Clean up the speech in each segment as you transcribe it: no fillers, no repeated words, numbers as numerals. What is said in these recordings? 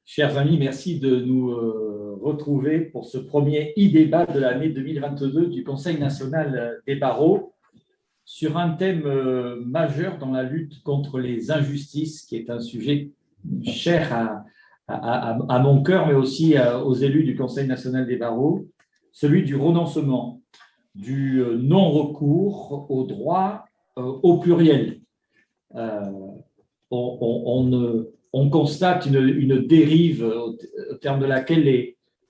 Chers amis, merci de nous retrouver pour ce premier e-débat de l'année 2022 du Conseil national des barreaux sur un thème majeur dans la lutte contre les injustices, qui est un sujet cher à mon cœur, mais aussi aux élus du Conseil national des barreaux, celui du renoncement, du non-recours au droit au pluriel. On constate une dérive au terme de laquelle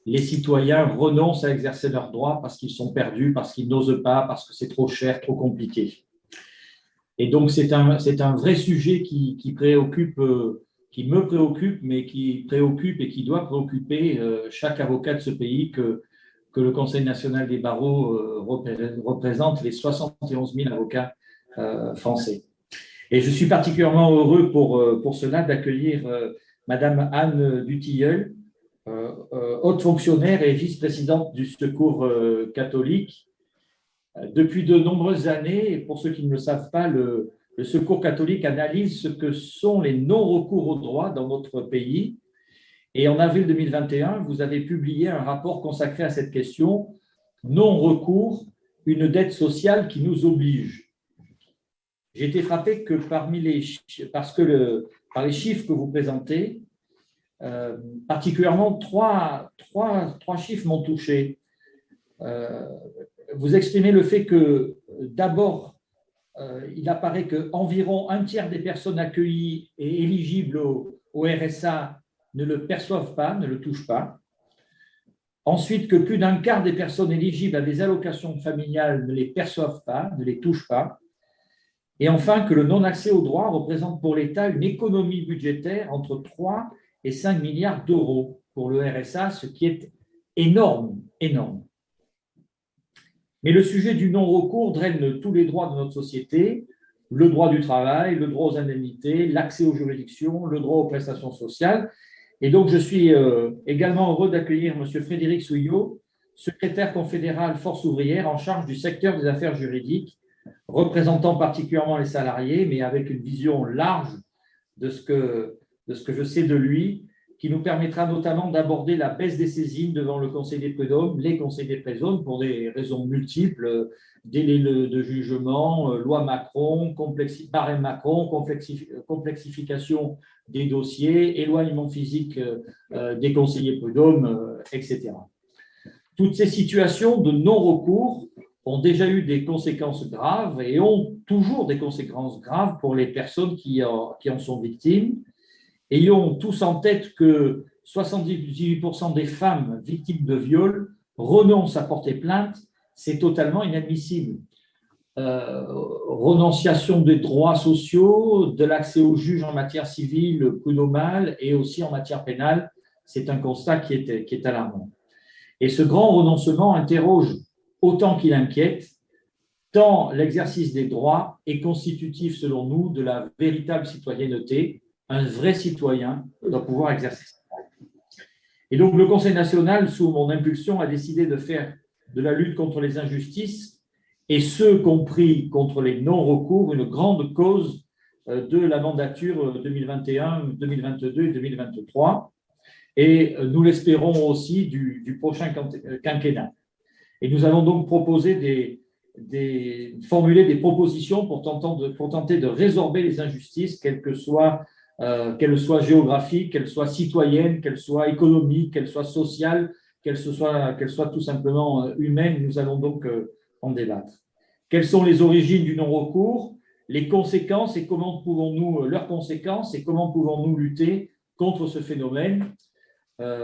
les citoyens renoncent à exercer leurs droits parce qu'ils sont perdus, parce qu'ils n'osent pas, parce que c'est trop cher, trop compliqué. Et donc, c'est un vrai sujet qui me préoccupe, mais qui préoccupe et qui doit préoccuper chaque avocat de ce pays que le Conseil national des barreaux représente les 71 000 avocats français. Et je suis particulièrement heureux pour cela d'accueillir Madame Anne Dutilleul, haute fonctionnaire et vice-présidente du Secours catholique. Depuis de nombreuses années, et pour ceux qui ne le savent pas, le Secours catholique analyse ce que sont les non-recours au droit dans notre pays. Et en avril 2021, vous avez publié un rapport consacré à cette question, non-recours, une dette sociale qui nous oblige. J'ai été frappé que par les chiffres que vous présentez, particulièrement trois chiffres m'ont touché. Vous exprimez le fait que, d'abord, il apparaît qu'environ un tiers des personnes accueillies et éligibles au RSA ne le perçoivent pas, ne le touchent pas. Ensuite, que plus d'un quart des personnes éligibles à des allocations familiales ne les perçoivent pas, ne les touchent pas. Et enfin, que le non-accès aux droits représente pour l'État une économie budgétaire entre 3 et 5 milliards d'euros pour le RSA, ce qui est énorme, énorme. Mais le sujet du non-recours draine tous les droits de notre société, le droit du travail, le droit aux indemnités, l'accès aux juridictions, le droit aux prestations sociales. Et donc, je suis également heureux d'accueillir M. Frédéric Souillot, secrétaire confédéral Force ouvrière en charge du secteur des affaires juridiques, représentant particulièrement les salariés, mais avec une vision large de ce que je sais de lui, qui nous permettra notamment d'aborder la baisse des saisines devant le Conseil des prud'hommes, les conseils des prud'hommes, pour des raisons multiples, délai de jugement, loi Macron, barème Macron, complexification des dossiers, éloignement physique des conseillers prud'hommes, etc. Toutes ces situations de non-recours ont déjà eu des conséquences graves et ont toujours des conséquences graves pour les personnes qui en sont victimes. Ayons tous en tête que 78% des femmes victimes de viol renoncent à porter plainte. C'est totalement inadmissible. Renonciation des droits sociaux, de l'accès aux juges en matière civile, prud'homale et aussi en matière pénale, c'est un constat qui est alarmant. Et ce grand renoncement interroge autant qu'il inquiète, tant l'exercice des droits est constitutif, selon nous, de la véritable citoyenneté. Un vrai citoyen doit pouvoir exercer ses droits. Et donc, le Conseil national, sous mon impulsion, a décidé de faire de la lutte contre les injustices, et ce compris contre les non-recours, une grande cause de la mandature 2021, 2022 et 2023. Et nous l'espérons aussi du prochain quinquennat. Et nous allons donc formuler des propositions pour tenter de résorber les injustices, qu'elles soient géographiques, qu'elles soient citoyennes, qu'elles soient économiques, qu'elles soient sociales, qu'elles soient tout simplement humaines. Nous allons donc en débattre. Quelles sont les origines du non-recours, les conséquences et leurs conséquences et comment pouvons-nous lutter contre ce phénomène?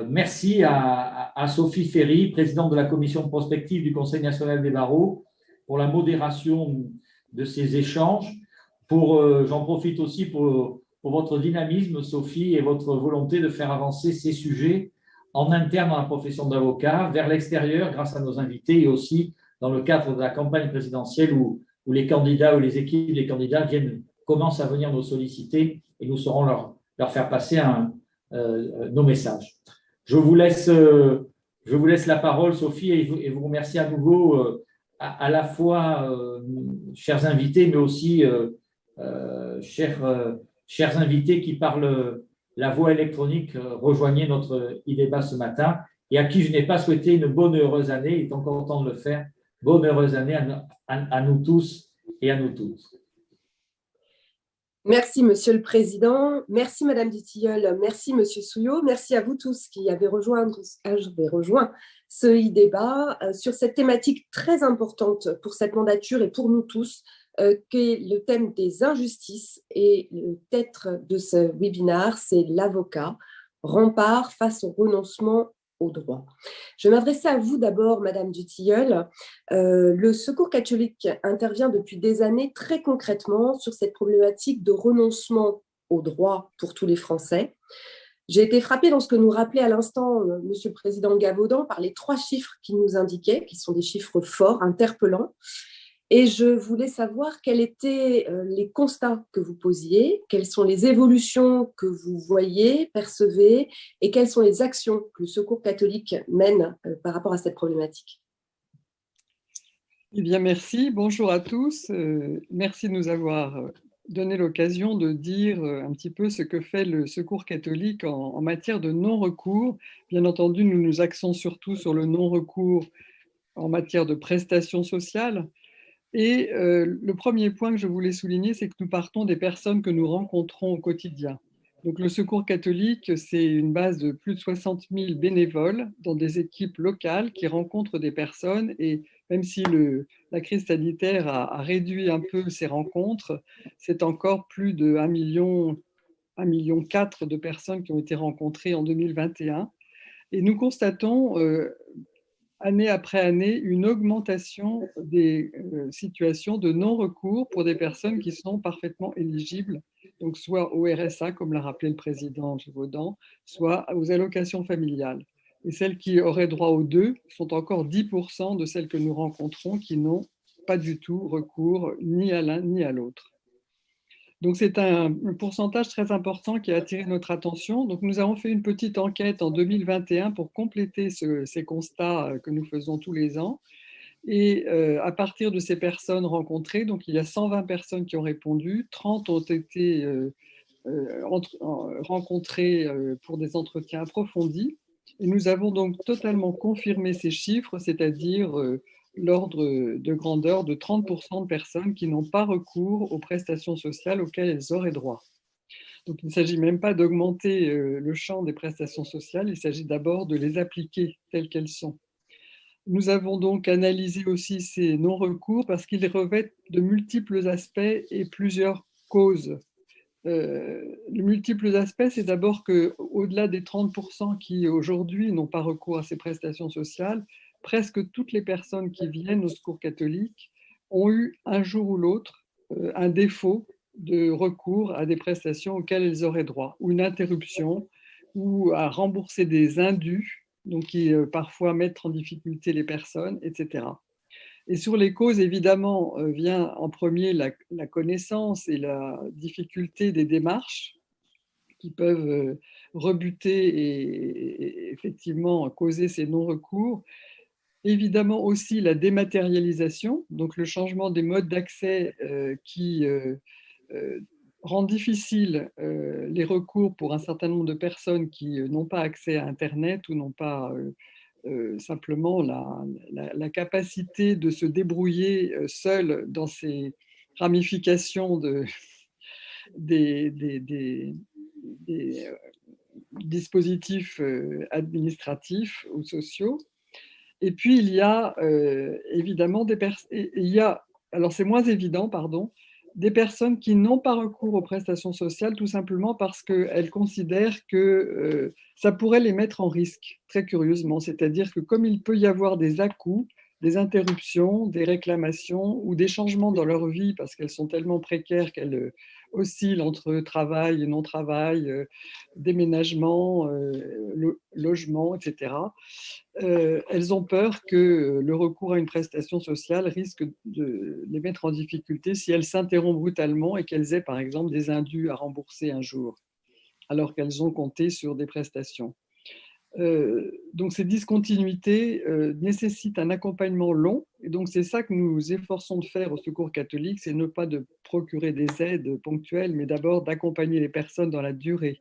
Merci à Sophie Ferry, présidente de la commission prospective du Conseil national des barreaux, pour la modération de ces échanges. J'en profite aussi pour votre dynamisme, Sophie, et votre volonté de faire avancer ces sujets en interne dans la profession d'avocat, vers l'extérieur grâce à nos invités et aussi dans le cadre de la campagne présidentielle où les candidats ou les équipes des candidats commencent à venir nous solliciter et nous saurons leur faire passer nos messages. Je vous laisse la parole, Sophie, et vous remercie à nouveau à la fois, chers invités, mais aussi chers invités qui parlent la voie électronique, rejoignez notre e-débat ce matin et à qui je n'ai pas souhaité une bonne et heureuse année. Il est encore temps de le faire. Bonne et heureuse année à nous tous et à nous toutes. Merci, Monsieur le Président. Merci, Madame Dutilleul. Merci, Monsieur Souillot. Merci à vous tous qui avez rejoint ce e-débat sur cette thématique très importante pour cette mandature et pour nous tous, qui est le thème des injustices. Et le titre de ce webinaire, c'est l'avocat, rempart face au renoncement au droit. Je vais m'adresser à vous d'abord, Madame Dutilleul. Le Secours catholique intervient depuis des années très concrètement sur cette problématique de renoncement au droit pour tous les Français. J'ai été frappée dans ce que nous rappelait à l'instant Monsieur le Président Gavaudan par les 3 chiffres qu'il nous indiquait, qui sont des chiffres forts, interpellants. Et je voulais savoir quels étaient les constats que vous posiez, quelles sont les évolutions que vous voyez, percevez, et quelles sont les actions que le Secours catholique mène par rapport à cette problématique. Eh bien, merci. Bonjour à tous. Merci de nous avoir donné l'occasion de dire un petit peu ce que fait le Secours catholique en matière de non-recours. Bien entendu, nous nous axons surtout sur le non-recours en matière de prestations sociales. Et le premier point que je voulais souligner, c'est que nous partons des personnes que nous rencontrons au quotidien. Donc le Secours catholique, c'est une base de plus de 60 000 bénévoles dans des équipes locales qui rencontrent des personnes. Et même si la crise sanitaire a réduit un peu ces rencontres, c'est encore plus de 1,4 million de personnes qui ont été rencontrées en 2021. Et nous constatons année après année, une augmentation des situations de non-recours pour des personnes qui sont parfaitement éligibles, donc soit au RSA, comme l'a rappelé le président Gévaudan, soit aux allocations familiales. Et celles qui auraient droit aux deux sont encore 10% de celles que nous rencontrons qui n'ont pas du tout recours ni à l'un ni à l'autre. Donc, c'est un pourcentage très important qui a attiré notre attention. Donc, nous avons fait une petite enquête en 2021 pour compléter ces constats que nous faisons tous les ans. Et à partir de ces personnes rencontrées, donc il y a 120 personnes qui ont répondu, 30 ont été rencontrées pour des entretiens approfondis. Et nous avons donc totalement confirmé ces chiffres, c'est-à-dire l'ordre de grandeur de 30% de personnes qui n'ont pas recours aux prestations sociales auxquelles elles auraient droit. Donc il ne s'agit même pas d'augmenter le champ des prestations sociales, il s'agit d'abord de les appliquer telles qu'elles sont. Nous avons donc analysé aussi ces non-recours parce qu'ils revêtent de multiples aspects et plusieurs causes. Les multiples aspects, c'est d'abord qu'au-delà des 30% qui aujourd'hui n'ont pas recours à ces prestations sociales, presque toutes les personnes qui viennent au Secours catholique ont eu un jour ou l'autre un défaut de recours à des prestations auxquelles elles auraient droit, ou une interruption, ou à rembourser des indus, donc qui parfois mettent en difficulté les personnes, etc. Et sur les causes, évidemment, vient en premier la connaissance et la difficulté des démarches qui peuvent rebuter et effectivement causer ces non-recours. Évidemment aussi la dématérialisation, donc le changement des modes d'accès qui rend difficile les recours pour un certain nombre de personnes qui n'ont pas accès à Internet ou n'ont pas simplement la capacité de se débrouiller seul dans ces ramifications des dispositifs administratifs ou sociaux. Et puis, il y a évidemment alors c'est moins évident, pardon, des personnes qui n'ont pas recours aux prestations sociales tout simplement parce qu'elles considèrent que ça pourrait les mettre en risque, très curieusement. C'est-à-dire que comme il peut y avoir des à-coups, des interruptions, des réclamations ou des changements dans leur vie parce qu'elles sont tellement précaires qu'elles oscillent entre travail et non-travail, déménagement, logement, etc. Elles ont peur que le recours à une prestation sociale risque de les mettre en difficulté si elle s'interrompt brutalement et qu'elles aient par exemple des indus à rembourser un jour, alors qu'elles ont compté sur des prestations. Donc ces discontinuités nécessitent un accompagnement long, et donc c'est ça que nous nous efforçons de faire au Secours catholique, c'est ne pas de procurer des aides ponctuelles, mais d'abord d'accompagner les personnes dans la durée.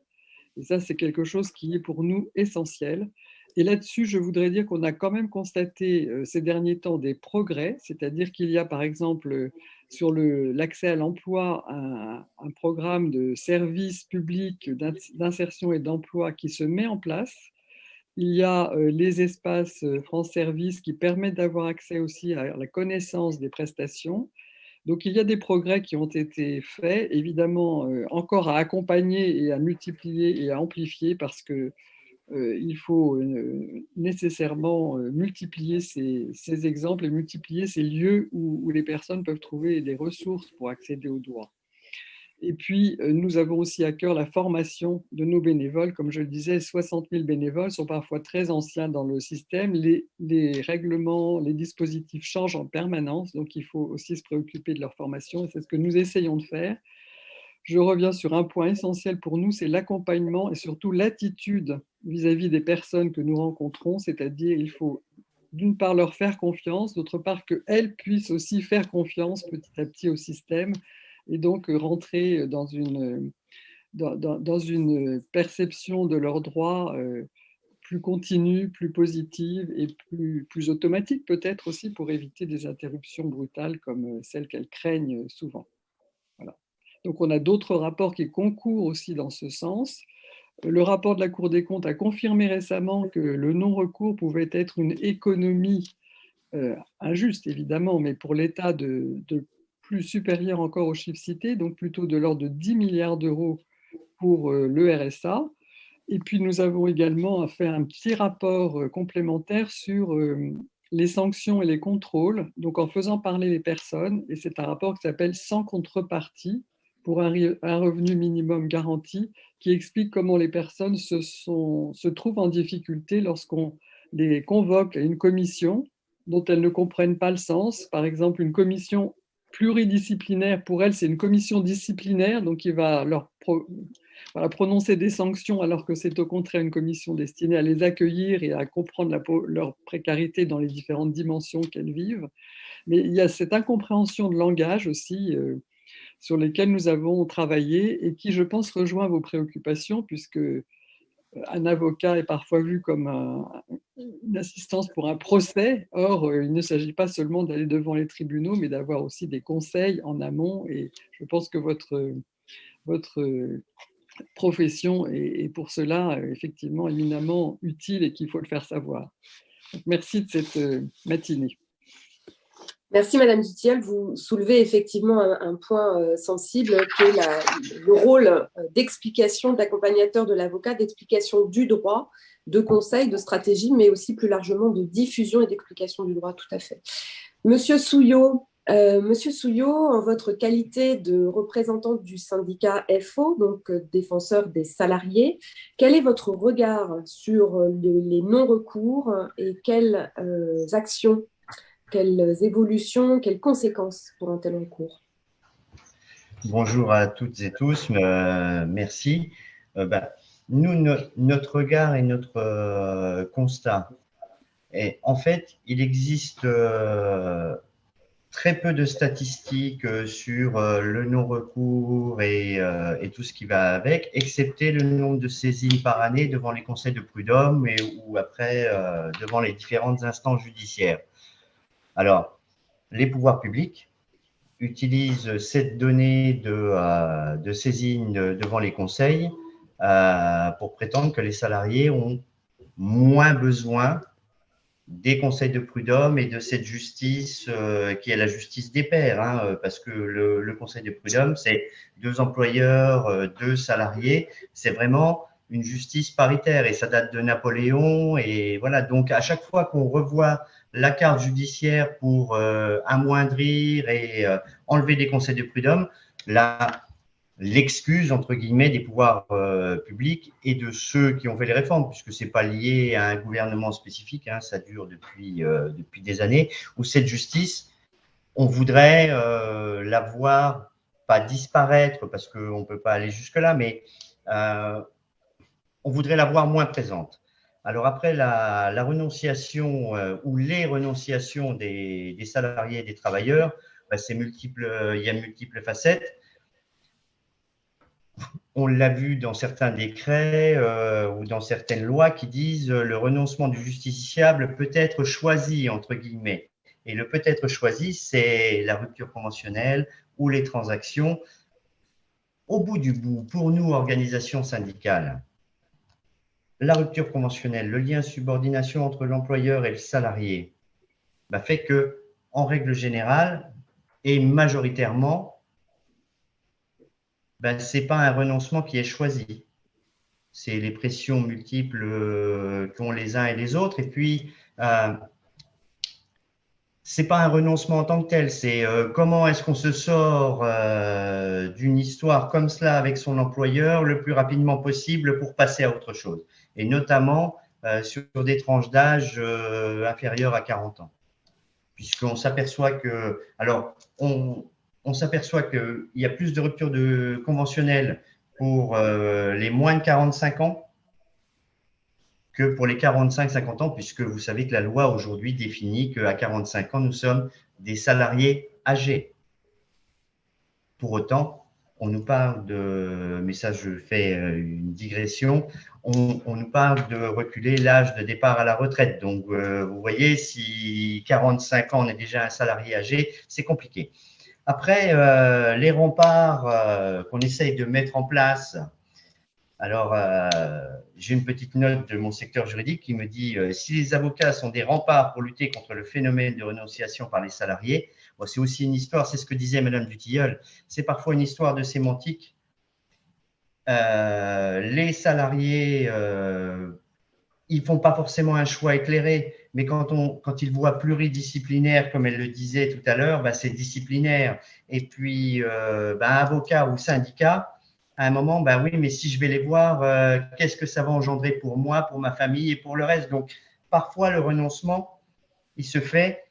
Et ça, c'est quelque chose qui est pour nous essentiel. Et là-dessus, je voudrais dire qu'on a quand même constaté ces derniers temps des progrès, c'est-à-dire qu'il y a par exemple sur l'accès à l'emploi un programme de services publics d'insertion et d'emploi qui se met en place. Il y a les espaces France Service qui permettent d'avoir accès aussi à la connaissance des prestations. Donc il y a des progrès qui ont été faits, évidemment encore à accompagner et à multiplier et à amplifier parce que il faut nécessairement multiplier ces exemples et multiplier ces lieux où les personnes peuvent trouver des ressources pour accéder aux droits. Et puis, nous avons aussi à cœur la formation de nos bénévoles. Comme je le disais, 60 000 bénévoles sont parfois très anciens dans le système. Les règlements, les dispositifs changent en permanence, donc il faut aussi se préoccuper de leur formation et c'est ce que nous essayons de faire. Je reviens sur un point essentiel pour nous, c'est l'accompagnement et surtout l'attitude vis-à-vis des personnes que nous rencontrons, c'est-à-dire il faut d'une part leur faire confiance, d'autre part qu'elles puissent aussi faire confiance petit à petit au système et donc rentrer dans une perception de leurs droits plus continue, plus positive et plus automatique peut-être aussi pour éviter des interruptions brutales comme celles qu'elles craignent souvent. Voilà. Donc on a d'autres rapports qui concourent aussi dans ce sens. Le rapport de la Cour des comptes a confirmé récemment que le non-recours pouvait être une économie injuste évidemment, mais pour l'État de plus supérieur encore aux chiffres cités, donc plutôt de l'ordre de 10 milliards d'euros pour le RSA. Et puis nous avons également fait un petit rapport complémentaire sur les sanctions et les contrôles, donc en faisant parler les personnes, et c'est un rapport qui s'appelle Sans contrepartie pour un revenu minimum garanti, qui explique comment les personnes se trouvent en difficulté lorsqu'on les convoque à une commission dont elles ne comprennent pas le sens. Par exemple, une commission pluridisciplinaire, pour elles, c'est une commission disciplinaire, donc qui va leur prononcer des sanctions alors que c'est au contraire une commission destinée à les accueillir et à comprendre leur précarité dans les différentes dimensions qu'elles vivent. Mais il y a cette incompréhension de langage aussi sur lesquelles nous avons travaillé et qui, je pense, rejoint vos préoccupations puisque un avocat est parfois vu comme une assistance pour un procès. Or, il ne s'agit pas seulement d'aller devant les tribunaux, mais d'avoir aussi des conseils en amont. Et je pense que votre profession est pour cela effectivement éminemment utile et qu'il faut le faire savoir. Donc, merci de cette matinée. Merci Madame Dutilleul, vous soulevez effectivement un point sensible qui est le rôle d'explication, d'accompagnateur de l'avocat, d'explication du droit, de conseil, de stratégie, mais aussi plus largement de diffusion et d'explication du droit, tout à fait. Monsieur Souillot, en votre qualité de représentant du syndicat FO, donc défenseur des salariés, quel est votre regard sur les non-recours et quelles actions, quelles évolutions, quelles conséquences pour un tel recours? Bonjour à toutes et tous, merci. Nous, notre regard et notre constat, et en fait, il existe très peu de statistiques sur le non-recours et tout ce qui va avec, excepté le nombre de saisines par année devant les conseils de prud'homme ou après devant les différentes instances judiciaires. Alors, les pouvoirs publics utilisent cette donnée de saisine devant les conseils pour prétendre que les salariés ont moins besoin des conseils de prud'homme et de cette justice qui est la justice des pairs, hein, parce que le conseil de prud'homme, c'est 2 employeurs, 2 salariés, c'est vraiment une justice paritaire et ça date de Napoléon. Et voilà, donc à chaque fois qu'on revoit la carte judiciaire pour amoindrir et enlever des conseils de prud'homme, l'excuse, entre guillemets, des pouvoirs publics et de ceux qui ont fait les réformes, puisque ce n'est pas lié à un gouvernement spécifique, hein, ça dure depuis des années, où cette justice, on voudrait la voir, pas disparaître, parce qu'on ne peut pas aller jusque-là, mais on voudrait la voir moins présente. Alors après la renonciation ou les renonciations des salariés et des travailleurs, c'est multiple, il y a multiples facettes. on l'a vu dans certains décrets ou dans certaines lois qui disent le renoncement du justiciable peut être choisi, entre guillemets. Et le peut être choisi, c'est la rupture conventionnelle ou les transactions. Au bout du bout, pour nous, organisations syndicales, la rupture conventionnelle, le lien de subordination entre l'employeur et le salarié, fait que, en règle générale, et majoritairement, ce n'est pas un renoncement qui est choisi. C'est les pressions multiples qu'ont les uns et les autres. Et puis, c'est pas un renoncement en tant que tel. C'est comment est-ce qu'on se sort d'une histoire comme cela avec son employeur le plus rapidement possible pour passer à autre chose. Et notamment sur des tranches d'âge inférieures à 40 ans. Puisqu'on s'aperçoit que, alors, on s'aperçoit qu'il y a plus de ruptures conventionnelles pour les moins de 45 ans que pour les 45-50 ans, puisque vous savez que la loi aujourd'hui définit qu'à 45 ans, nous sommes des salariés âgés. Pour autant, on nous parle de, mais ça je fais une digression, on nous parle de reculer l'âge de départ à la retraite. Donc, vous voyez, si 45 ans, on est déjà un salarié âgé, c'est compliqué. Après, les remparts qu'on essaye de mettre en place. Alors, j'ai une petite note de mon secteur juridique qui me dit si les avocats sont des remparts pour lutter contre le phénomène de renonciation par les salariés, bon, c'est aussi une histoire, c'est ce que disait Madame Dutilleul, c'est parfois une histoire de sémantique. Les salariés, ils ne font pas forcément un choix éclairé, mais quand ils voient pluridisciplinaire, comme elle le disait tout à l'heure, c'est disciplinaire. Et puis, avocat ou syndicat, à un moment, oui, mais si je vais les voir, qu'est-ce que ça va engendrer pour moi, pour ma famille et pour le reste? Donc, parfois, le renoncement, il se fait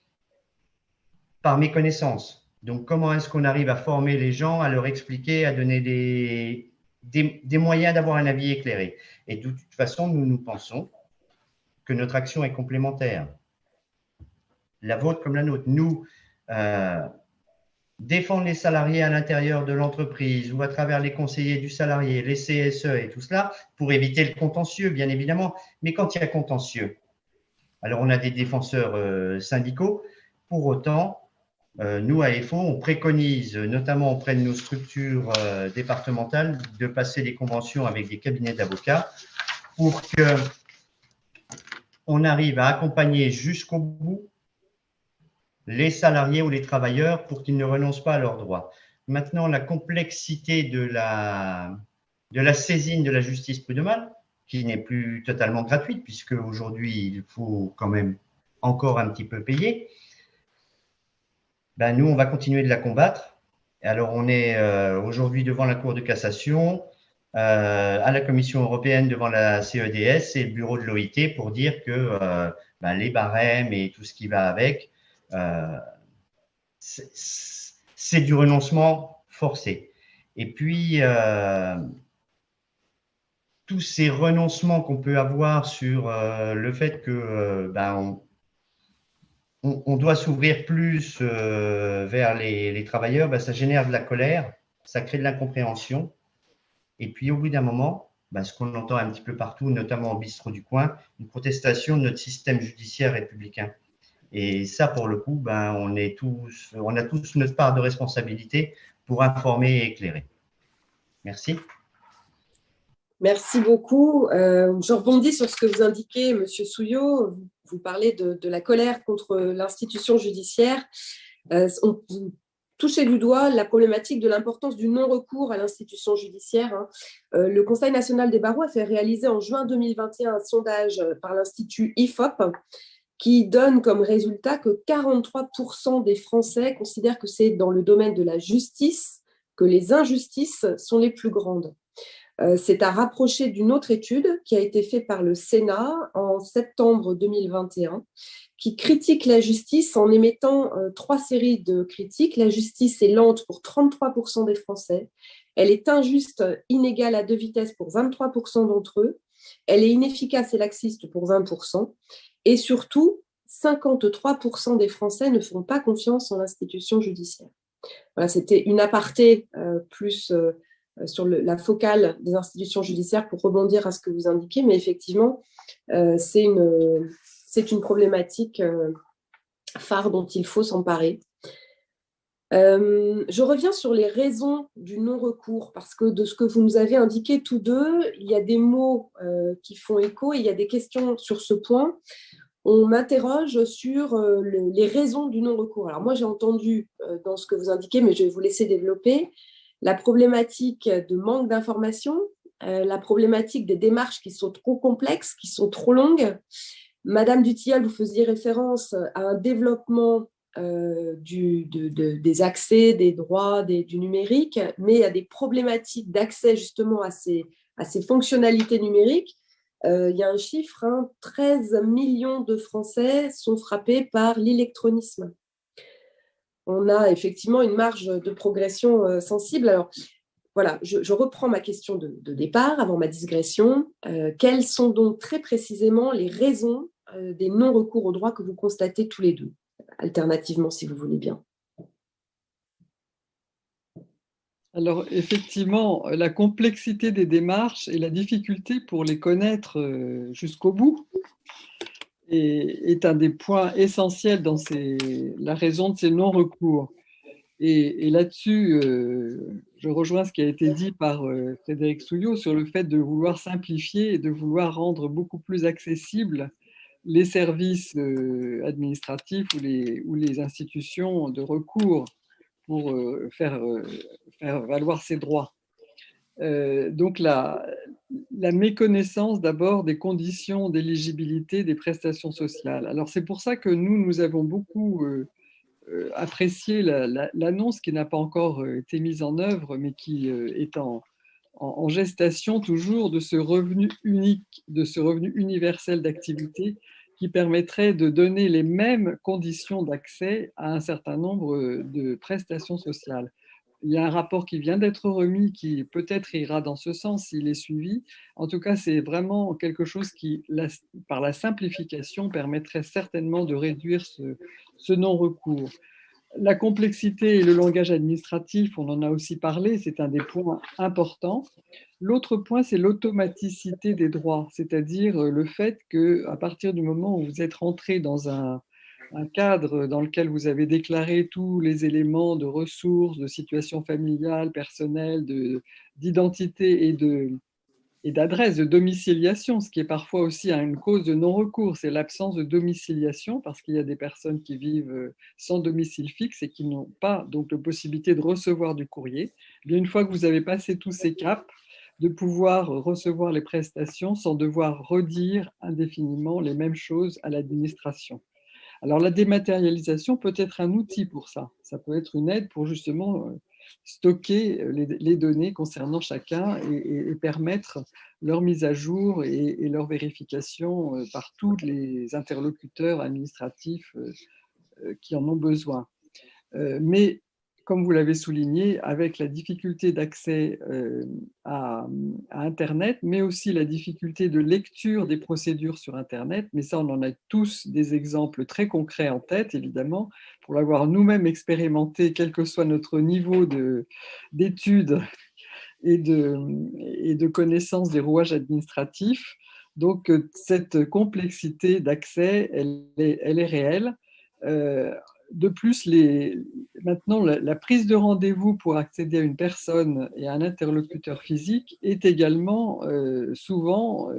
par méconnaissance. Donc, comment est-ce qu'on arrive à former les gens, à leur expliquer, à donner des moyens d'avoir un avis éclairé? Et de toute façon, nous pensons que notre action est complémentaire. La vôtre comme la nôtre. Nous, défendre les salariés à l'intérieur de l'entreprise ou à travers les conseillers du salarié, les CSE et tout cela, pour éviter le contentieux, bien évidemment. Mais quand il y a contentieux, alors on a des défenseurs syndicaux. Pour autant, nous, à EFO, on préconise, notamment auprès de nos structures départementales, de passer des conventions avec des cabinets d'avocats pour qu'on arrive à accompagner jusqu'au bout les salariés ou les travailleurs pour qu'ils ne renoncent pas à leurs droits. Maintenant, la complexité de la saisine de la justice prud'homale, qui n'est plus totalement gratuite, puisque aujourd'hui, il faut quand même encore un petit peu payer, nous, on va continuer de la combattre. Alors, on est aujourd'hui devant la Cour de cassation, à la Commission européenne devant la CEDS et le bureau de l'OIT pour dire que les barèmes et tout ce qui va avec, c'est du renoncement forcé. Et puis, tous ces renoncements qu'on peut avoir sur le fait que on doit s'ouvrir plus vers les travailleurs, ça génère de la colère, ça crée de l'incompréhension. Et puis, au bout d'un moment, ce qu'on entend un petit peu partout, notamment au bistrot du coin, une protestation de notre système judiciaire républicain. Et ça, pour le coup, on a tous notre part de responsabilité pour informer et éclairer. Merci. Merci beaucoup. Je rebondis sur ce que vous indiquez, Monsieur Souillot. Vous parlez de la colère contre l'institution judiciaire. Vous touchez du doigt la problématique de l'importance du non-recours à l'institution judiciaire. Le Conseil national des barreaux a fait réaliser en juin 2021 un sondage par l'Institut IFOP qui donne comme résultat que 43% des Français considèrent que c'est dans le domaine de la justice que les injustices sont les plus grandes. C'est à rapprocher d'une autre étude qui a été faite par le Sénat en septembre 2021, qui critique la justice en émettant 3 séries de critiques. La justice est lente pour 33% des Français, elle est injuste, inégale à 2 vitesses pour 23% d'entre eux, elle est inefficace et laxiste pour 20%, et surtout, 53% des Français ne font pas confiance en l'institution judiciaire. Voilà, c'était une aparté plus sur la focale des institutions judiciaires pour rebondir à ce que vous indiquez, mais effectivement, c'est une problématique phare dont il faut s'emparer. Je reviens sur les raisons du non-recours, parce que de ce que vous nous avez indiqué tous deux, il y a des mots qui font écho et il y a des questions sur ce point. On m'interroge sur les raisons du non-recours. Alors moi, j'ai entendu dans ce que vous indiquez, mais je vais vous laisser développer, la problématique de manque d'information, la problématique des démarches qui sont trop complexes, qui sont trop longues. Madame Dutilleul, vous faisiez référence à un développement des accès, des droits, du numérique, mais il y a des problématiques d'accès justement à ces fonctionnalités numériques. Il y a un chiffre, 13 millions de Français sont frappés par l'électronisme. On a effectivement une marge de progression sensible. Alors, voilà, je reprends ma question de départ, avant ma digression. Quelles sont donc très précisément les raisons des non-recours au droit que vous constatez tous les deux, alternativement, si vous voulez bien? Alors, effectivement, la complexité des démarches et la difficulté pour les connaître jusqu'au bout est un des points essentiels dans la raison de ces non-recours. Et là-dessus, je rejoins ce qui a été dit par Frédéric Souillot sur le fait de vouloir simplifier et de vouloir rendre beaucoup plus accessibles les services administratifs ou les institutions de recours pour faire valoir ses droits. Donc la méconnaissance d'abord des conditions d'éligibilité des prestations sociales. Alors c'est pour ça que nous avons beaucoup apprécié l'annonce qui n'a pas encore été mise en œuvre, mais qui est en gestation toujours, de ce revenu unique, de ce revenu universel d'activité qui permettrait de donner les mêmes conditions d'accès à un certain nombre de prestations sociales. Il y a un rapport qui vient d'être remis qui peut-être ira dans ce sens s'il est suivi. En tout cas, c'est vraiment quelque chose qui, par la simplification, permettrait certainement de réduire ce non-recours. La complexité et le langage administratif, on en a aussi parlé, c'est un des points importants. L'autre point, c'est l'automaticité des droits, c'est-à-dire le fait qu'à partir du moment où vous êtes rentré dans un cadre dans lequel vous avez déclaré tous les éléments de ressources, de situation familiale, personnelle, d'identité et d'adresse, de domiciliation, ce qui est parfois aussi une cause de non-recours, c'est l'absence de domiciliation, parce qu'il y a des personnes qui vivent sans domicile fixe et qui n'ont pas donc la possibilité de recevoir du courrier. Bien, une fois que vous avez passé tous ces caps, de pouvoir recevoir les prestations sans devoir redire indéfiniment les mêmes choses à l'administration. Alors la dématérialisation peut être un outil pour ça. Ça peut être une aide pour justement stocker les données concernant chacun et permettre leur mise à jour et leur vérification par tous les interlocuteurs administratifs qui en ont besoin. Mais comme vous l'avez souligné, avec la difficulté d'accès à Internet, mais aussi la difficulté de lecture des procédures sur Internet, mais ça, on en a tous des exemples très concrets en tête, évidemment, pour l'avoir nous-mêmes expérimenté, quel que soit notre niveau d'études et de connaissance des rouages administratifs. Donc, cette complexité d'accès, elle est réelle. De plus, maintenant, la prise de rendez-vous pour accéder à une personne et à un interlocuteur physique est également souvent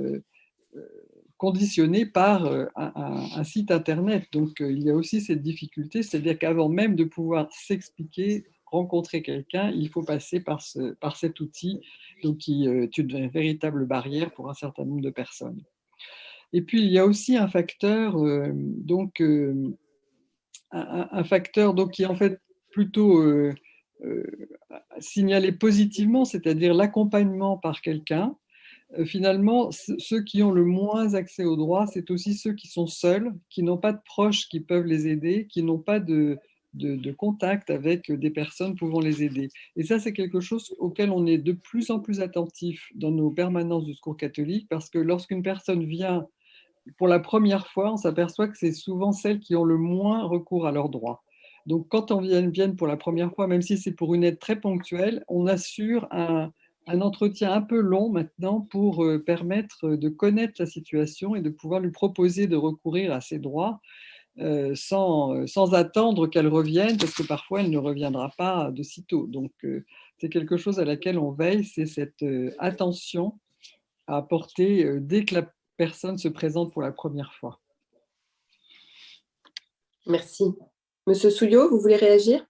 conditionnée par un site Internet. Donc, il y a aussi cette difficulté, c'est-à-dire qu'avant même de pouvoir s'expliquer, rencontrer quelqu'un, il faut passer par cet outil, donc qui est une véritable barrière pour un certain nombre de personnes. Et puis, il y a aussi un facteur, un facteur donc, qui est en fait plutôt signalé positivement, c'est-à-dire l'accompagnement par quelqu'un. Finalement, ceux qui ont le moins accès au droit, c'est aussi ceux qui sont seuls, qui n'ont pas de proches qui peuvent les aider, qui n'ont pas de contact avec des personnes pouvant les aider. Et ça, c'est quelque chose auquel on est de plus en plus attentif dans nos permanences du Secours catholique, parce que lorsqu'une personne vient pour la première fois, on s'aperçoit que c'est souvent celles qui ont le moins recours à leurs droits. Donc, quand on vient pour la première fois, même si c'est pour une aide très ponctuelle, on assure un un entretien un peu long maintenant pour permettre de connaître la situation et de pouvoir lui proposer de recourir à ses droits sans attendre qu'elle revienne, parce que parfois elle ne reviendra pas de sitôt. Donc, c'est quelque chose à laquelle on veille, c'est cette attention à apporter dès que la personne se présente pour la première fois. Merci. Monsieur Souillot, vous voulez réagir?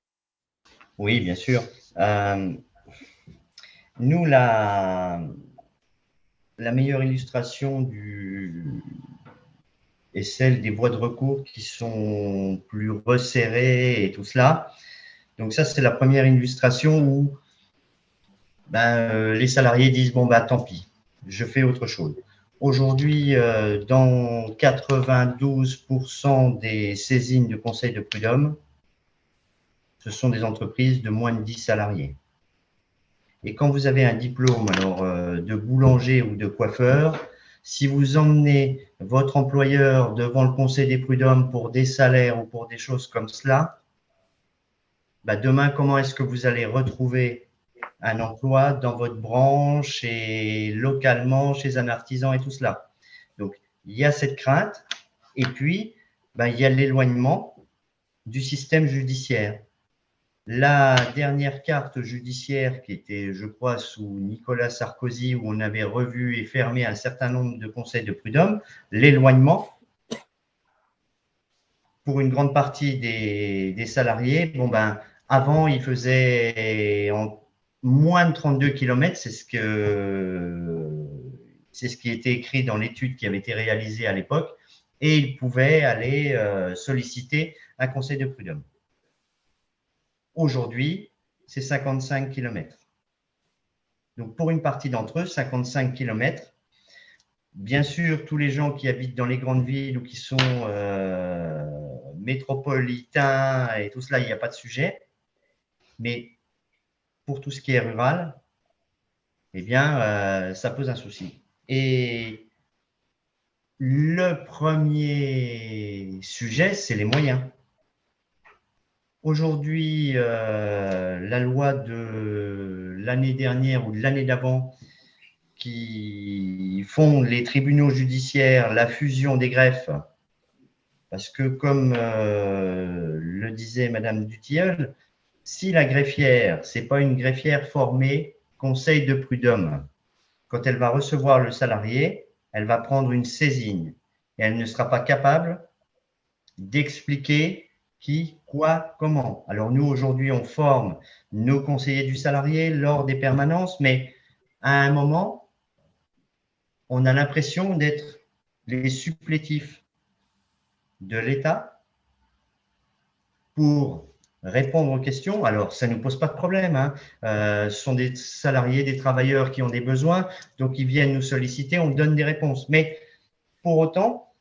Oui, bien sûr. Nous, la meilleure illustration est celle des voies de recours qui sont plus resserrées et tout cela. Donc ça, c'est la première illustration où les salariés disent, bon, tant pis, je fais autre chose. Aujourd'hui, dans 92% des saisines de conseil de prud'homme, ce sont des entreprises de moins de 10 salariés. Et quand vous avez un diplôme alors, de boulanger ou de coiffeur, si vous emmenez votre employeur devant le conseil des prud'hommes pour des salaires ou pour des choses comme cela, demain, comment est-ce que vous allez retrouver un emploi dans votre branche et localement chez un artisan et tout cela? Donc, il y a cette crainte. Et puis, il y a l'éloignement du système judiciaire. La dernière carte judiciaire qui était, je crois, sous Nicolas Sarkozy, où on avait revu et fermé un certain nombre de conseils de prud'homme, l'éloignement, pour une grande partie des salariés, avant, ils faisaient en moins de 32 km, c'est ce qui était écrit dans l'étude qui avait été réalisée à l'époque, et ils pouvaient aller solliciter un conseil de prud'homme. Aujourd'hui, c'est 55 km. Donc, pour une partie d'entre eux, 55 km. Bien sûr, tous les gens qui habitent dans les grandes villes ou qui sont métropolitains et tout cela, il n'y a pas de sujet. Mais pour tout ce qui est rural, ça pose un souci. Et le premier sujet, c'est les moyens. Aujourd'hui, la loi de l'année dernière ou de l'année d'avant qui font les tribunaux judiciaires la fusion des greffes, parce que comme le disait Madame Dutilleul, si la greffière, ce n'est pas une greffière formée conseil de prud'homme, quand elle va recevoir le salarié, elle va prendre une saisine et elle ne sera pas capable d'expliquer qui, quoi, comment. Alors nous, aujourd'hui, on forme nos conseillers du salarié lors des permanences, mais à un moment, on a l'impression d'être les supplétifs de l'État pour répondre aux questions. Alors, ça ne nous pose pas de problème, hein. Ce sont des salariés, des travailleurs qui ont des besoins, donc ils viennent nous solliciter, on donne des réponses. Mais pour autant,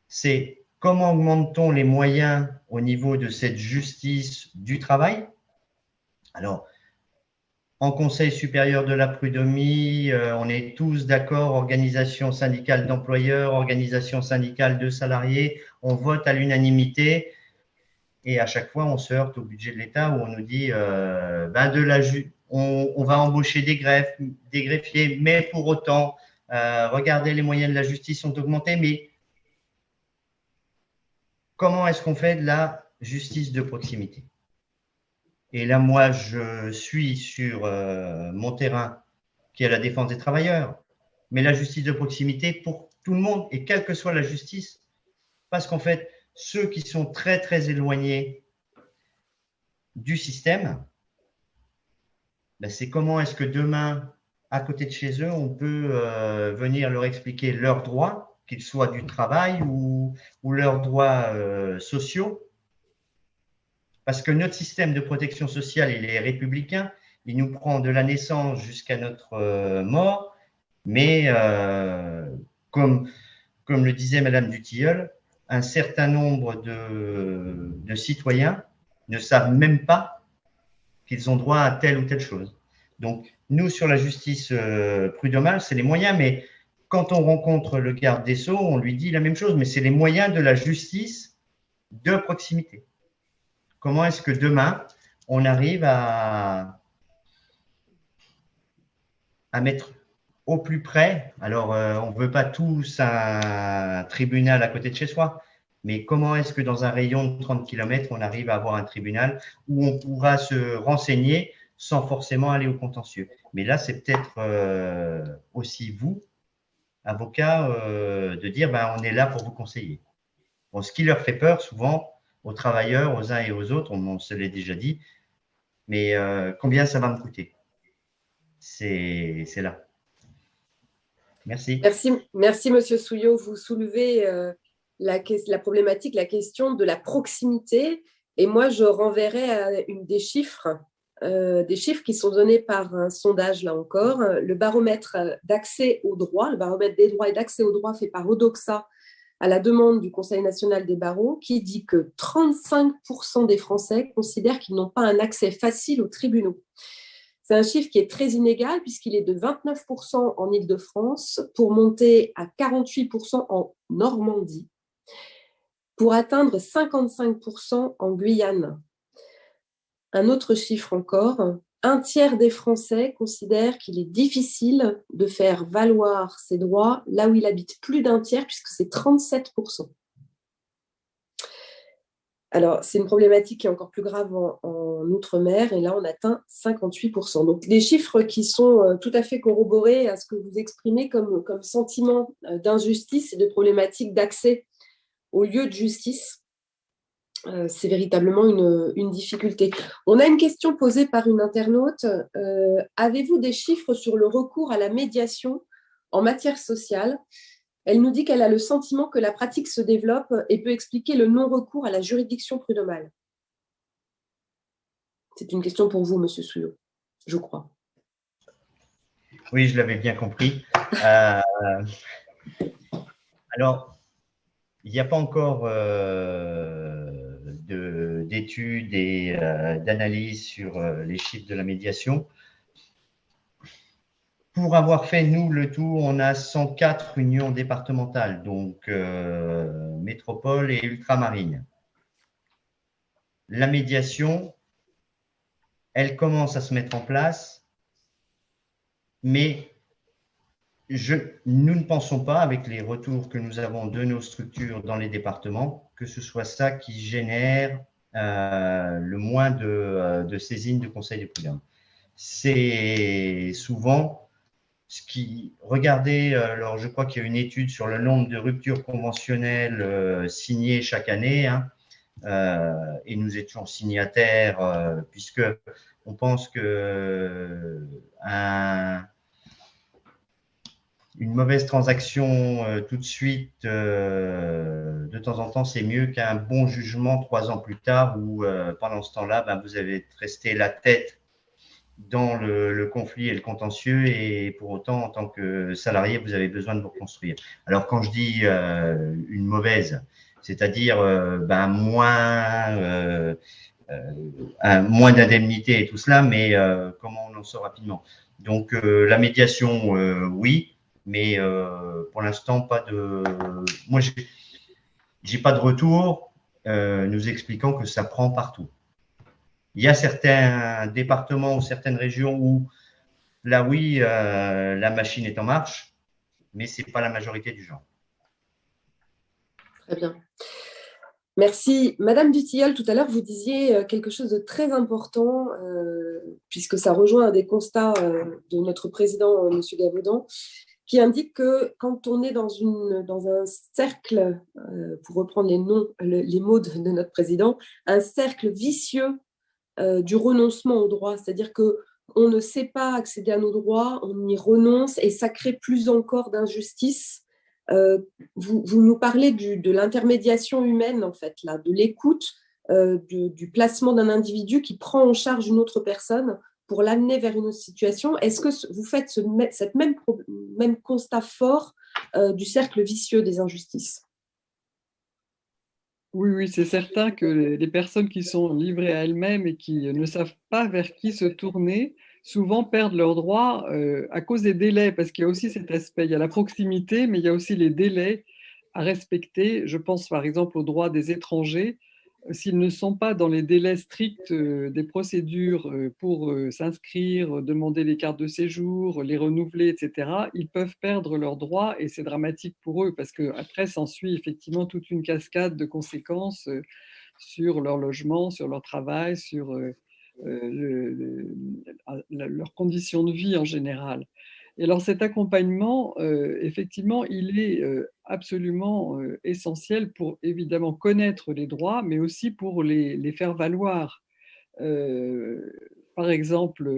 c'est comment augmente-t-on les moyens au niveau de cette justice du travail? Alors, en Conseil supérieur de la prud'homie, on est tous d'accord, organisation syndicale d'employeurs, organisation syndicale de salariés, on vote à l'unanimité et à chaque fois, on se heurte au budget de l'État où on nous dit on va embaucher des greffiers, mais pour autant, regardez, les moyens de la justice sont augmentés, mais comment est-ce qu'on fait de la justice de proximité? Et là, moi, je suis sur mon terrain, qui est la défense des travailleurs, mais la justice de proximité pour tout le monde, et quelle que soit la justice, parce qu'en fait, ceux qui sont très, très éloignés du système, c'est comment est-ce que demain, à côté de chez eux, on peut venir leur expliquer leurs droits, qu'ils soient du travail ou leurs droits sociaux. Parce que notre système de protection sociale, il est républicain, il nous prend de la naissance jusqu'à notre mort, mais comme le disait Madame Dutilleul, un certain nombre de citoyens ne savent même pas qu'ils ont droit à telle ou telle chose. Donc, nous, sur la justice prud'homale, c'est les moyens, mais quand on rencontre le garde des Sceaux, on lui dit la même chose, mais c'est les moyens de la justice de proximité. Comment est-ce que demain, on arrive à à mettre au plus près. Alors, on ne veut pas tous un tribunal à côté de chez soi, mais comment est-ce que dans un rayon de 30 km, on arrive à avoir un tribunal où on pourra se renseigner sans forcément aller au contentieux? Mais là, c'est peut-être aussi vous, avocats, de dire ben, on est là pour vous conseiller. Bon, ce qui leur fait peur souvent aux travailleurs, aux uns et aux autres, on se l'est déjà dit, mais combien ça va me coûter? C'est là. Merci. Merci, Monsieur Souillot. Vous soulevez la problématique, la question de la proximité. Et moi, je renverrai à des chiffres qui sont donnés par un sondage, là encore, le baromètre d'accès au droit, le baromètre des droits et d'accès au droit fait par Odoxa à la demande du Conseil national des barreaux, qui dit que 35% des Français considèrent qu'ils n'ont pas un accès facile aux tribunaux. C'est un chiffre qui est très inégal puisqu'il est de 29% en Île-de-France pour monter à 48% en Normandie, pour atteindre 55% en Guyane. Un autre chiffre encore, un tiers des Français considèrent qu'il est difficile de faire valoir ses droits là où il habite plus d'un tiers, puisque c'est 37%. Alors, c'est une problématique qui est encore plus grave en Outre-mer, et là, on atteint 58%. Donc, des chiffres qui sont tout à fait corroborés à ce que vous exprimez comme sentiment d'injustice et de problématique d'accès aux lieux de justice. C'est véritablement une difficulté. On a une question posée par une internaute. Avez-vous des chiffres sur le recours à la médiation en matière sociale ? Elle nous dit qu'elle a le sentiment que la pratique se développe et peut expliquer le non-recours à la juridiction prud'homale. C'est une question pour vous, Monsieur Souillot, je crois. Oui, je l'avais bien compris. Alors, il n'y a pas encore d'études et d'analyses sur les chiffres de la médiation. Pour avoir fait, nous, le tour, on a 104 unions départementales, donc métropole et ultramarine. La médiation, elle commence à se mettre en place, mais nous ne pensons pas, avec les retours que nous avons de nos structures dans les départements, que ce soit ça qui génère le moins de saisines de conseil de prud'homme. C'est souvent ce qui… Regardez, alors je crois qu'il y a une étude sur le nombre de ruptures conventionnelles signées chaque année, hein, et nous étions signataires, puisque on pense que une mauvaise transaction tout de suite, de temps en temps, c'est mieux qu'un bon jugement 3 ans plus tard où pendant ce temps-là, ben, vous avez resté la tête dans le conflit et le contentieux et pour autant, en tant que salarié, vous avez besoin de vous reconstruire. Alors, quand je dis une mauvaise, c'est-à-dire ben, moins d'indemnité et tout cela, mais comment on en sort rapidement. Donc, la médiation, oui, mais pour l'instant, pas de… Moi, j'ai pas de retour nous expliquant que ça prend partout. Il y a certains départements ou certaines régions où, là, oui, la machine est en marche, mais ce n'est pas la majorité du genre. Très bien. Merci. Madame Dutilleul, tout à l'heure, vous disiez quelque chose de très important, puisque ça rejoint un des constats de notre président, M. Gavaudan, qui indique que quand on est dans un cercle, pour reprendre les mots de notre président, un cercle vicieux du renoncement aux droits, c'est-à-dire qu'on ne sait pas accéder à nos droits, on y renonce et ça crée plus encore d'injustice. Vous nous parlez de l'intermédiation humaine, en fait, là, de l'écoute, du placement d'un individu qui prend en charge une autre personne pour l'amener vers une autre situation. Est-ce que vous faites cette même constat fort du cercle vicieux des injustices ? Oui, c'est certain que les personnes qui sont livrées à elles-mêmes et qui ne savent pas vers qui se tourner, souvent perdent leurs droits à cause des délais, parce qu'il y a aussi cet aspect, il y a la proximité, mais il y a aussi les délais à respecter. Je pense par exemple aux droits des étrangers. s'ils ne sont pas dans les délais stricts des procédures pour s'inscrire, demander les cartes de séjour, les renouveler, etc., ils peuvent perdre leurs droits et c'est dramatique pour eux parce qu'après s'ensuit effectivement toute une cascade de conséquences sur leur logement, sur leur travail, sur leurs conditions de vie en général. Et alors cet accompagnement, effectivement, il est absolument essentiel pour évidemment connaître les droits, mais aussi pour les faire valoir. Par exemple,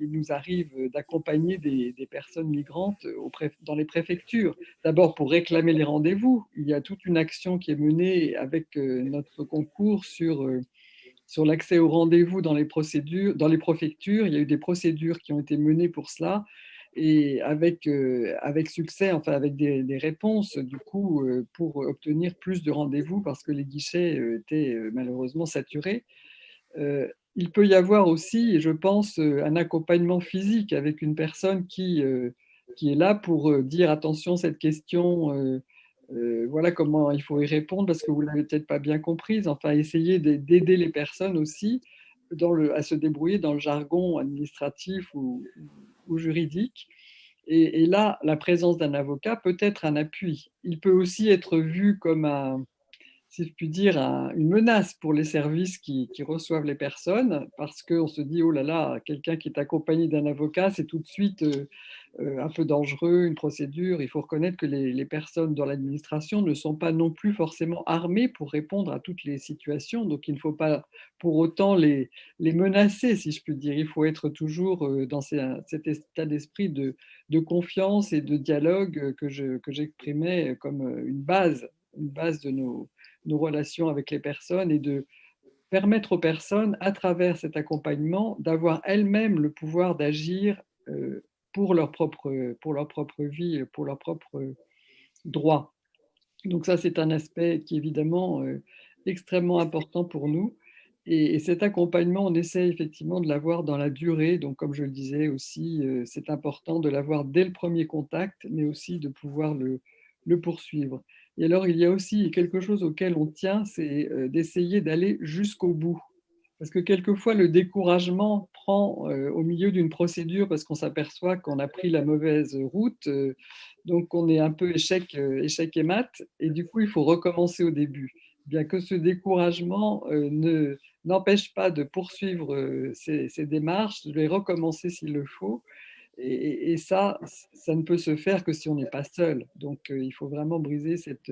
il nous arrive d'accompagner des personnes migrantes dans les préfectures. D'abord pour réclamer les rendez-vous. Il y a toute une action qui est menée avec notre concours sur l'accès aux rendez-vous dans les procédures, dans les préfectures. Il y a eu des procédures qui ont été menées pour cela et avec succès, enfin avec des réponses du coup pour obtenir plus de rendez-vous parce que les guichets étaient malheureusement saturés. Il peut y avoir aussi, je pense, un accompagnement physique avec une personne qui est là pour dire attention, cette question, voilà comment il faut y répondre parce que vous ne l'avez peut-être pas bien comprise. Enfin, essayer d'aider les personnes aussi à se débrouiller dans le jargon administratif ou juridique. Et là, la présence d'un avocat peut être un appui. Il peut aussi être vu comme si je puis dire, une menace pour les services qui reçoivent les personnes, parce qu'on se dit, oh là là, quelqu'un qui est accompagné d'un avocat, c'est tout de suite un peu dangereux, une procédure. Il faut reconnaître que les personnes dans l'administration ne sont pas non plus forcément armées pour répondre à toutes les situations, donc il ne faut pas pour autant les menacer, si je puis dire. Il faut être toujours dans cet état d'esprit de confiance et de dialogue que j'exprimais comme une base de nos relations avec les personnes et de permettre aux personnes, à travers cet accompagnement, d'avoir elles-mêmes le pouvoir d'agir pour leur propre vie, pour leurs propres droits. Donc ça, c'est un aspect qui est évidemment extrêmement important pour nous. Et cet accompagnement, on essaie effectivement de l'avoir dans la durée. Donc, comme je le disais aussi, c'est important de l'avoir dès le premier contact, mais aussi de pouvoir le poursuivre. Et alors, il y a aussi quelque chose auquel on tient, c'est d'essayer d'aller jusqu'au bout. Parce que quelquefois, le découragement prend au milieu d'une procédure parce qu'on s'aperçoit qu'on a pris la mauvaise route. Donc, on est un peu échec et mat. Et du coup, il faut recommencer au début. Bien que ce découragement n'empêche pas de poursuivre ces démarches, de les recommencer s'il le faut. Et ça ne peut se faire que si on n'est pas seul. Donc, il faut vraiment briser cette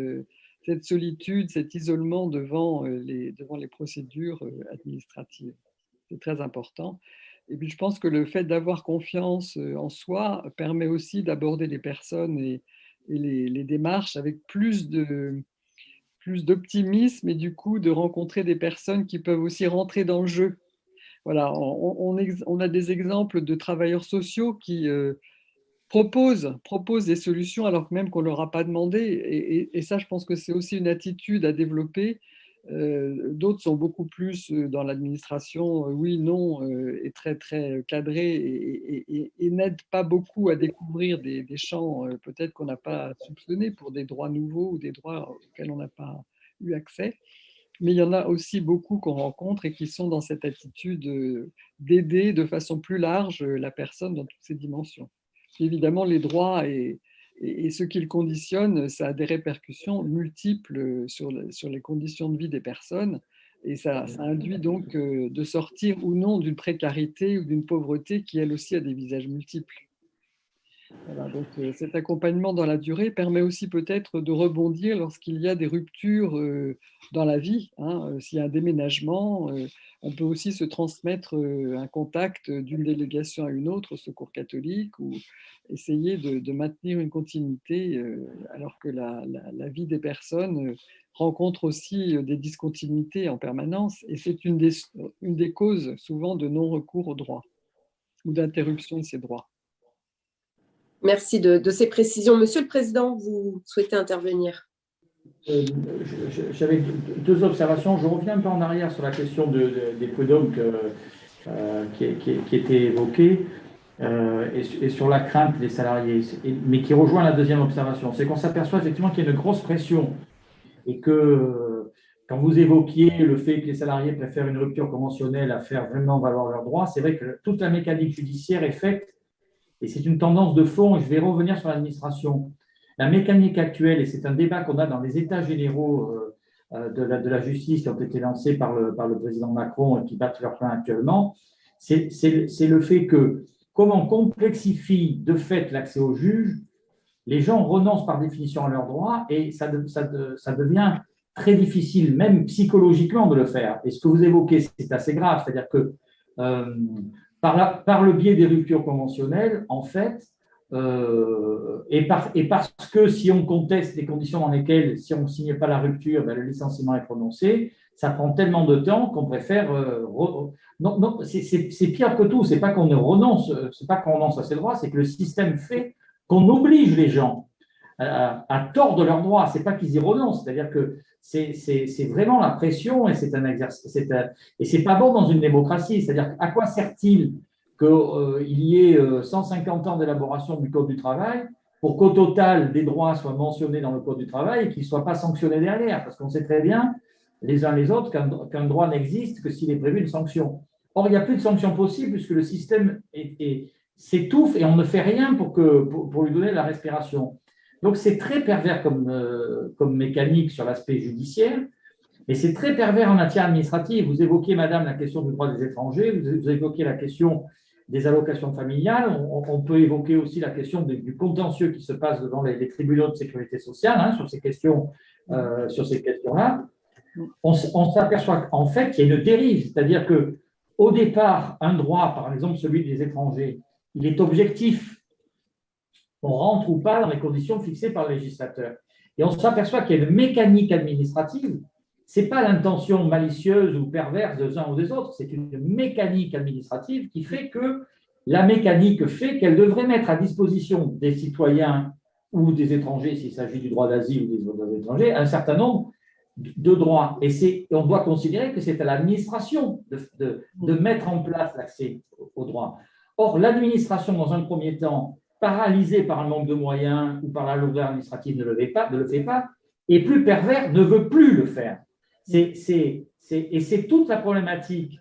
solitude, cet isolement devant les procédures administratives. C'est très important. Et puis, je pense que le fait d'avoir confiance en soi permet aussi d'aborder les personnes et les démarches avec plus d'optimisme et du coup de rencontrer des personnes qui peuvent aussi rentrer dans le jeu. Voilà, on a des exemples de travailleurs sociaux qui proposent des solutions alors que même qu'on ne leur a pas demandé. Et ça, je pense que c'est aussi une attitude à développer. D'autres sont beaucoup plus dans l'administration, oui, non, et très, très cadrés et n'aident pas beaucoup à découvrir des champs peut-être qu'on n'a pas soupçonnés pour des droits nouveaux ou des droits auxquels on n'a pas eu accès. Mais il y en a aussi beaucoup qu'on rencontre et qui sont dans cette attitude d'aider de façon plus large la personne dans toutes ses dimensions. Évidemment, les droits et ce qu'ils conditionnent, ça a des répercussions multiples sur les conditions de vie des personnes. Et ça induit donc de sortir ou non d'une précarité ou d'une pauvreté qui, elle aussi, a des visages multiples. Voilà, donc cet accompagnement dans la durée permet aussi peut-être de rebondir lorsqu'il y a des ruptures dans la vie. S'il y a un déménagement, on peut aussi se transmettre un contact d'une délégation à une autre au Secours catholique ou essayer de maintenir une continuité alors que la vie des personnes rencontre aussi des discontinuités en permanence. Et c'est une des causes souvent de non-recours aux droits ou d'interruption de ces droits. Merci de ces précisions. Monsieur le Président, vous souhaitez intervenir? J'avais deux observations. Je reviens un peu en arrière sur la question des prud'hommes qui était évoquée et sur la crainte des salariés, mais qui rejoint la deuxième observation. C'est qu'on s'aperçoit effectivement qu'il y a une grosse pression et que quand vous évoquiez le fait que les salariés préfèrent une rupture conventionnelle à faire vraiment valoir leurs droits, c'est vrai que toute la mécanique judiciaire est faite, et c'est une tendance de fond, et je vais revenir sur l'administration. La mécanique actuelle, et c'est un débat qu'on a dans les états généraux de la justice qui ont été lancés par le président Macron et qui battent leur plein actuellement, c'est le fait que, comme on complexifie de fait l'accès aux juges, les gens renoncent par définition à leurs droits et ça devient très difficile, même psychologiquement, de le faire. Et ce que vous évoquez, c'est assez grave, c'est-à-dire que par le biais des ruptures conventionnelles, en fait, et parce que si on conteste les conditions dans lesquelles, si on ne signe pas la rupture, ben, le licenciement est prononcé, ça prend tellement de temps qu'on préfère… non, c'est pire que tout, c'est pas qu'on renonce à ses droits, c'est que le système fait qu'on oblige les gens à tordre leurs droits. C'est pas qu'ils y renoncent, c'est-à-dire que c'est vraiment la pression et c'est un exercice, et c'est pas bon dans une démocratie. C'est-à-dire à quoi sert-il qu'il y ait 150 ans d'élaboration du Code du travail pour qu'au total, des droits soient mentionnés dans le Code du travail et qu'ils ne soient pas sanctionnés derrière? Parce qu'on sait très bien, les uns les autres, qu'un droit n'existe que s'il est prévu une sanction. Or, il n'y a plus de sanction possible puisque le système s'étouffe et on ne fait rien pour lui donner de la respiration. Donc, c'est très pervers comme mécanique sur l'aspect judiciaire. Et c'est très pervers en matière administrative. Vous évoquiez, madame, la question du droit des étrangers, vous évoquiez la question des allocations familiales, on peut évoquer aussi la question du contentieux qui se passe devant les tribunaux de sécurité sociale sur ces questions-là. On s'aperçoit en fait qu'il y a une dérive, c'est-à-dire qu'au départ, un droit, par exemple celui des étrangers, il est objectif. On rentre ou pas dans les conditions fixées par le législateur. Et on s'aperçoit qu'il y a une mécanique administrative. Ce n'est pas l'intention malicieuse ou perverse des uns ou des autres, c'est une mécanique administrative qui fait que la mécanique fait qu'elle devrait mettre à disposition des citoyens ou des étrangers, s'il s'agit du droit d'asile ou des droits étrangers, un certain nombre de droits. Et on doit considérer que c'est à l'administration de mettre en place l'accès aux droits. Or, l'administration, dans un premier temps, paralysée par un manque de moyens ou par la lourdeur administrative, ne le fait pas, et plus pervers, ne veut plus le faire. Et c'est toute la problématique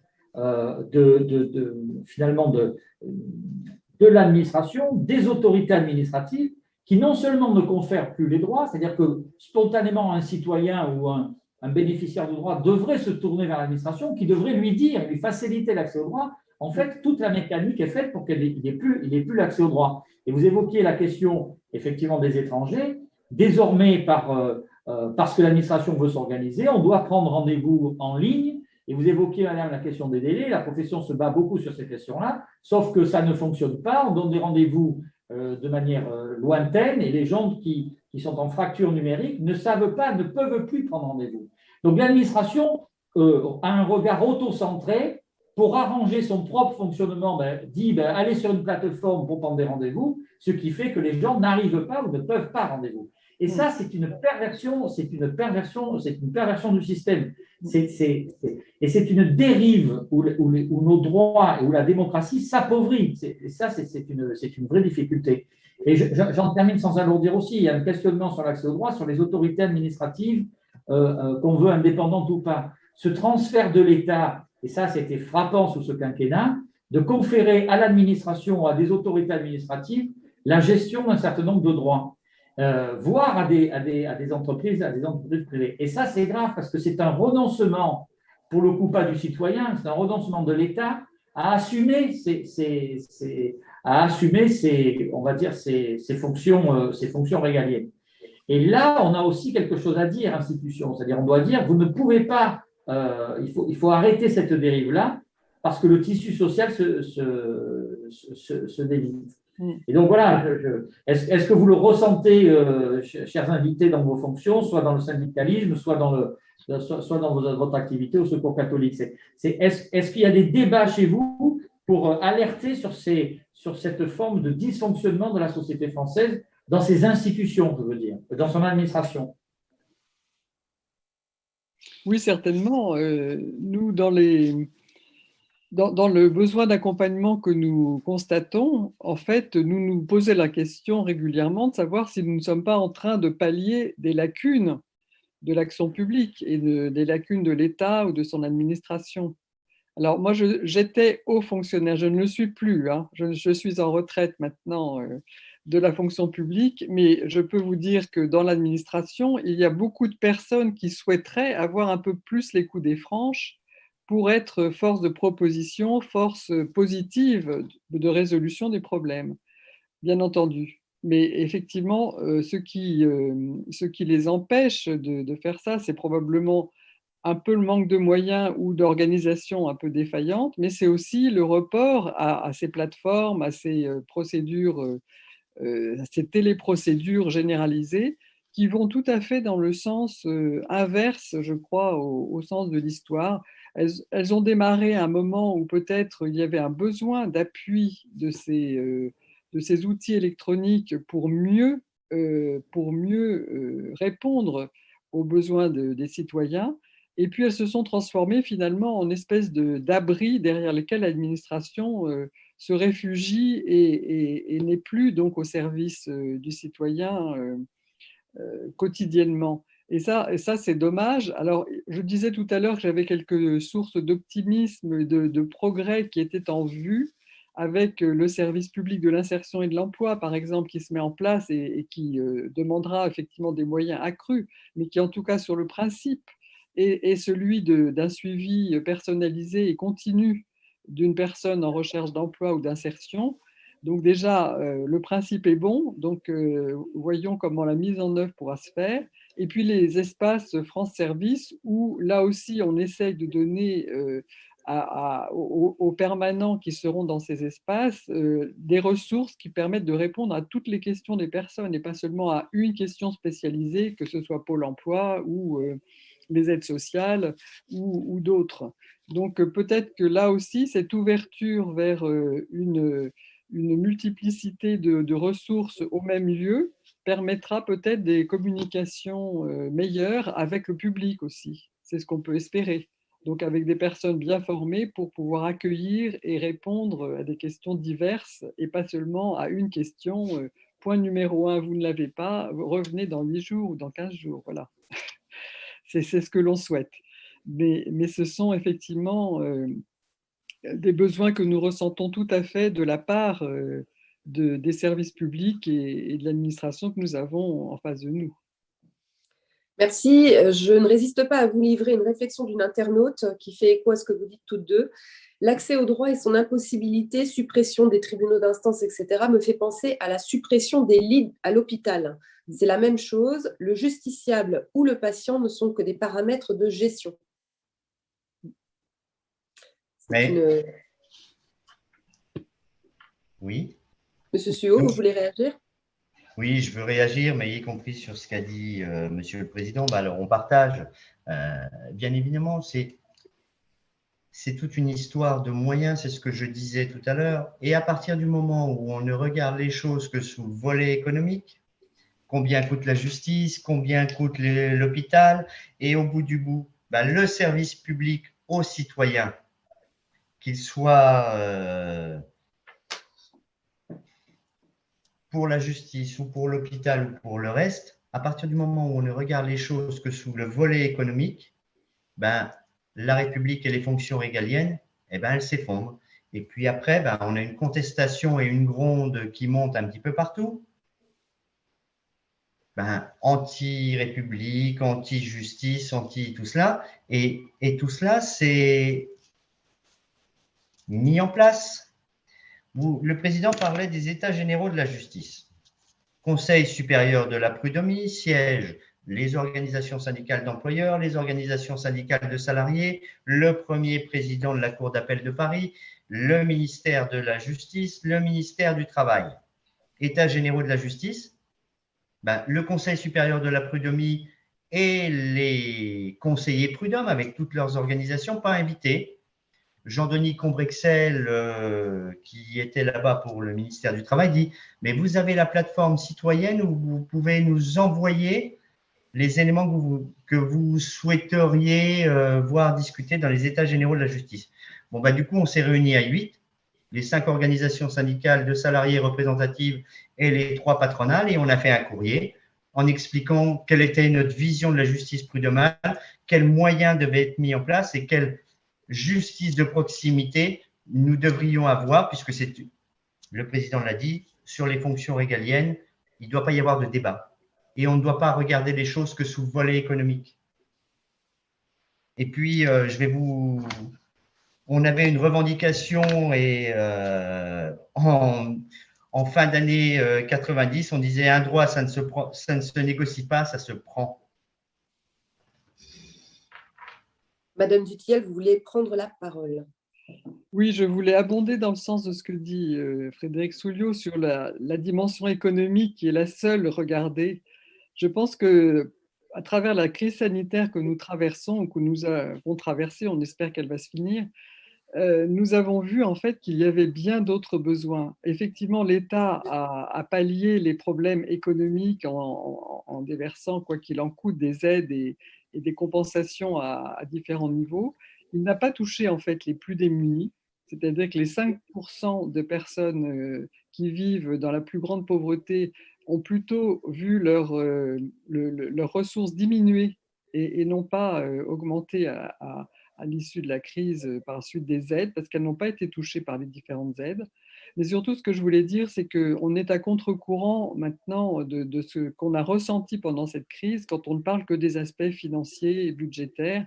finalement de l'administration, des autorités administratives, qui non seulement ne confèrent plus les droits, c'est-à-dire que spontanément un citoyen ou un bénéficiaire de droit devrait se tourner vers l'administration, qui devrait lui faciliter l'accès aux droits. En fait, toute la mécanique est faite pour qu'il n'ait plus l'accès aux droits. Et vous évoquiez la question effectivement des étrangers. Désormais, parce que l'administration veut s'organiser, on doit prendre rendez-vous en ligne. Et vous évoquiez, madame, la question des délais. La profession se bat beaucoup sur ces questions-là, sauf que ça ne fonctionne pas. On donne des rendez-vous de manière lointaine et les gens qui sont en fracture numérique ne peuvent plus prendre rendez-vous. Donc l'administration a un regard auto-centré pour arranger son propre fonctionnement, dit allez sur une plateforme pour prendre des rendez-vous, ce qui fait que les gens n'arrivent pas ou ne peuvent pas rendez-vous. Et ça, c'est une perversion du système. Et c'est une dérive où nos droits et où la démocratie s'appauvrit. Et ça, c'est une vraie difficulté. Et j'en termine sans alourdir aussi. Il y a un questionnement sur l'accès aux droits, sur les autorités administratives, qu'on veut indépendantes ou pas. Ce transfert de l'État, et ça, c'était frappant sous ce quinquennat, de conférer à l'administration ou à des autorités administratives la gestion d'un certain nombre de droits. Voire à des entreprises privées. Et ça, c'est grave parce que c'est un renoncement, pour le coup pas du citoyen, c'est un renoncement de l'État à assumer on va dire, ses fonctions régaliennes. Et là, on a aussi quelque chose à dire, institution, c'est-à-dire on doit dire, vous ne pouvez pas, il faut arrêter cette dérive-là parce que le tissu social se délite. Et donc voilà, est-ce que vous le ressentez, chers invités, dans vos fonctions, soit dans le syndicalisme, soit dans votre activité au Secours catholique? Est-ce qu'il y a des débats chez vous pour alerter sur cette forme de dysfonctionnement de la société française dans ses institutions, je veux dire, dans son administration? Oui, certainement. Nous, dans le besoin d'accompagnement que nous constatons, en fait, nous nous posons la question régulièrement de savoir si nous ne sommes pas en train de pallier des lacunes de l'action publique et des lacunes de l'État ou de son administration. Alors moi, j'étais haut fonctionnaire, je ne le suis plus, hein. Je suis en retraite maintenant de la fonction publique, mais je peux vous dire que dans l'administration, il y a beaucoup de personnes qui souhaiteraient avoir un peu plus les coups des franches pour être force de proposition, force positive de résolution des problèmes, bien entendu. Mais effectivement, ce qui les empêche de faire ça, c'est probablement un peu le manque de moyens ou d'organisation un peu défaillante, mais c'est aussi le report à ces plateformes, à ces procédures, à ces téléprocédures généralisées qui vont tout à fait dans le sens inverse, je crois, au sens de l'histoire. Elles ont démarré à un moment où peut-être il y avait un besoin d'appui de ces outils électroniques pour mieux répondre aux besoins des citoyens. Et puis elles se sont transformées finalement en espèces d'abris derrière lesquels l'administration se réfugie et n'est plus donc au service du citoyen quotidiennement. Et ça c'est dommage. Alors, je disais tout à l'heure que j'avais quelques sources d'optimisme, de progrès qui étaient en vue avec le service public de l'insertion et de l'emploi, par exemple, qui se met en place et qui demandera effectivement des moyens accrus, mais qui, en tout cas, sur le principe, est celui d'un suivi personnalisé et continu d'une personne en recherche d'emploi ou d'insertion. Donc déjà, le principe est bon, donc voyons comment la mise en œuvre pourra se faire. Et puis les espaces France Service, où là aussi on essaye de donner aux permanents qui seront dans ces espaces des ressources qui permettent de répondre à toutes les questions des personnes et pas seulement à une question spécialisée, que ce soit Pôle emploi ou les aides sociales ou d'autres. Donc peut-être que là aussi, cette ouverture vers une multiplicité de ressources au même lieu permettra peut-être des communications meilleures avec le public aussi. C'est ce qu'on peut espérer. Donc avec des personnes bien formées pour pouvoir accueillir et répondre à des questions diverses et pas seulement à une question. Point numéro 1, vous ne l'avez pas, revenez dans 8 jours ou dans 15 jours. Voilà. C'est ce que l'on souhaite. Mais ce sont effectivement des besoins que nous ressentons tout à fait de la part des services publics et de l'administration que nous avons en face de nous. Merci. Je ne résiste pas à vous livrer une réflexion d'une internaute qui fait écho à ce que vous dites toutes deux. L'accès au droit et son impossibilité, suppression des tribunaux d'instance, etc., me fait penser à la suppression des lits à l'hôpital. C'est la même chose. Le justiciable ou le patient ne sont que des paramètres de gestion. Oui. Monsieur Suot, vous voulez réagir? Oui, je veux réagir, mais y compris sur ce qu'a dit Monsieur le Président. Alors, on partage. Bien évidemment, c'est toute une histoire de moyens, c'est ce que je disais tout à l'heure. Et à partir du moment où on ne regarde les choses que sous le volet économique, combien coûte la justice, combien coûte l'hôpital, et au bout du bout, le service public aux citoyens, qu'il soit pour la justice ou pour l'hôpital ou pour le reste, à partir du moment où on ne regarde les choses que sous le volet économique, la République et les fonctions régaliennes, elles s'effondrent. Et puis après, on a une contestation et une gronde qui montent un petit peu partout. Anti-république, anti-justice, anti-tout cela. Et tout cela, c'est mis en place. Le président parlait des états généraux de la justice. Conseil supérieur de la prud'homie, siègent les organisations syndicales d'employeurs, les organisations syndicales de salariés, le premier président de la Cour d'appel de Paris, le ministère de la Justice, le ministère du Travail. États généraux de la justice, le Conseil supérieur de la prud'homie et les conseillers prud'hommes avec toutes leurs organisations, pas invités. Jean-Denis Combrexel, qui était là-bas pour le ministère du Travail, dit « Mais vous avez la plateforme citoyenne où vous pouvez nous envoyer les éléments que vous souhaiteriez voir discuter dans les états généraux de la justice. » Bon, du coup, on s'est réunis à 8, les 5 organisations syndicales de salariés représentatives et les 3 patronales, et on a fait un courrier en expliquant quelle était notre vision de la justice prud'homale, quels moyens devaient être mis en place et quelle justice de proximité nous devrions avoir, puisque le président l'a dit, sur les fonctions régaliennes, il ne doit pas y avoir de débat. Et on ne doit pas regarder les choses que sous volet économique. Et puis, on avait une revendication et en fin d'année 90, on disait un droit, ça ne se négocie pas, ça se prend. Madame Dutilleul, vous voulez prendre la parole. Oui, je voulais abonder dans le sens de ce que dit Frédéric Souliot sur la dimension économique qui est la seule regardée. Je pense que à travers la crise sanitaire que nous traversons, ou que nous avons traversée, on espère qu'elle va se finir, nous avons vu en fait qu'il y avait bien d'autres besoins. Effectivement, l'État a pallié les problèmes économiques en déversant, quoi qu'il en coûte, des aides et des compensations à différents niveaux. Il n'a pas touché en fait les plus démunis, c'est-à-dire que les 5% de personnes qui vivent dans la plus grande pauvreté ont plutôt vu leurs ressources diminuer et non pas augmenter à l'issue de la crise par suite des aides, parce qu'elles n'ont pas été touchées par les différentes aides. Mais surtout, ce que je voulais dire, c'est qu'on est à contre-courant maintenant de ce qu'on a ressenti pendant cette crise, quand on ne parle que des aspects financiers et budgétaires,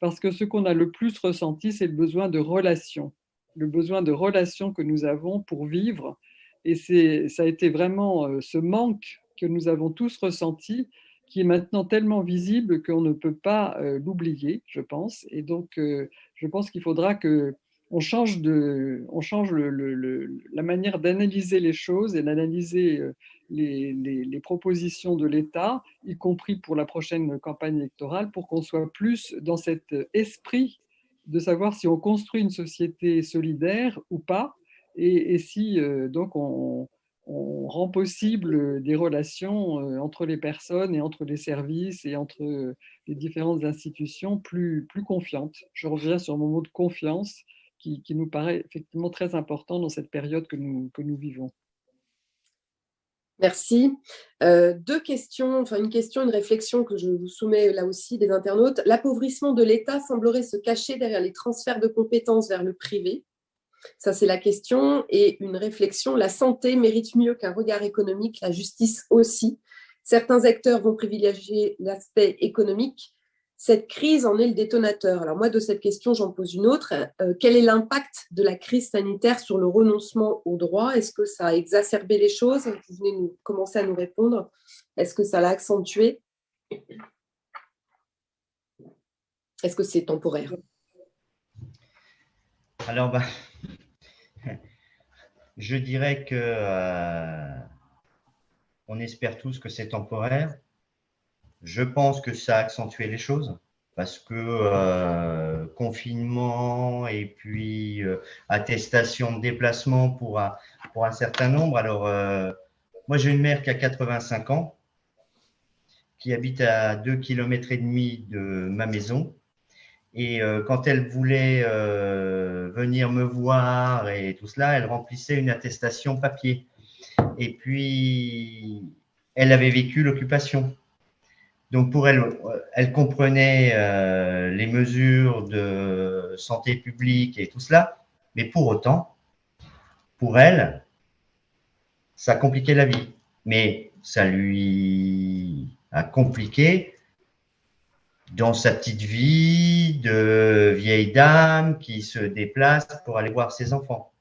parce que ce qu'on a le plus ressenti, c'est le besoin de relations que nous avons pour vivre. Et ça a été vraiment ce manque que nous avons tous ressenti, qui est maintenant tellement visible qu'on ne peut pas l'oublier, je pense. Et donc, je pense qu'il faudra qu'on change, la manière d'analyser les choses et d'analyser les propositions de l'État, y compris pour la prochaine campagne électorale, pour qu'on soit plus dans cet esprit de savoir si on construit une société solidaire ou pas, et si donc on rend possible des relations entre les personnes et entre les services et entre les différentes institutions plus confiantes. Je reviens sur mon mot de confiance qui nous paraît effectivement très important dans cette période que nous vivons. Merci. Deux questions, enfin une question, une réflexion que je vous soumets là aussi des internautes. L'appauvrissement de l'État semblerait se cacher derrière les transferts de compétences vers le privé. Ça, c'est la question. Et une réflexion, la santé mérite mieux qu'un regard économique, la justice aussi. Certains acteurs vont privilégier l'aspect économique. Cette crise en est le détonateur. Alors moi, de cette question, j'en pose une autre. Quel est l'impact de la crise sanitaire sur le renoncement aux droits? Est-ce que ça a exacerbé les choses? Vous venez commencer à nous répondre. Est-ce que ça l'a accentué? Est-ce que c'est temporaire? Alors, je dirais que on espère tous que c'est temporaire. Je pense que ça a accentué les choses parce que confinement et puis attestation de déplacement pour un certain nombre. Alors, moi, j'ai une mère qui a 85 ans, qui habite à 2,5 km de ma maison. Et quand elle voulait venir me voir et tout cela, elle remplissait une attestation papier. Et puis, elle avait vécu l'occupation. Donc, pour elle, elle comprenait les mesures de santé publique et tout cela. Mais pour autant, pour elle, ça compliquait la vie. Mais ça lui a compliqué dans sa petite vie de vieille dame qui se déplace pour aller voir ses enfants.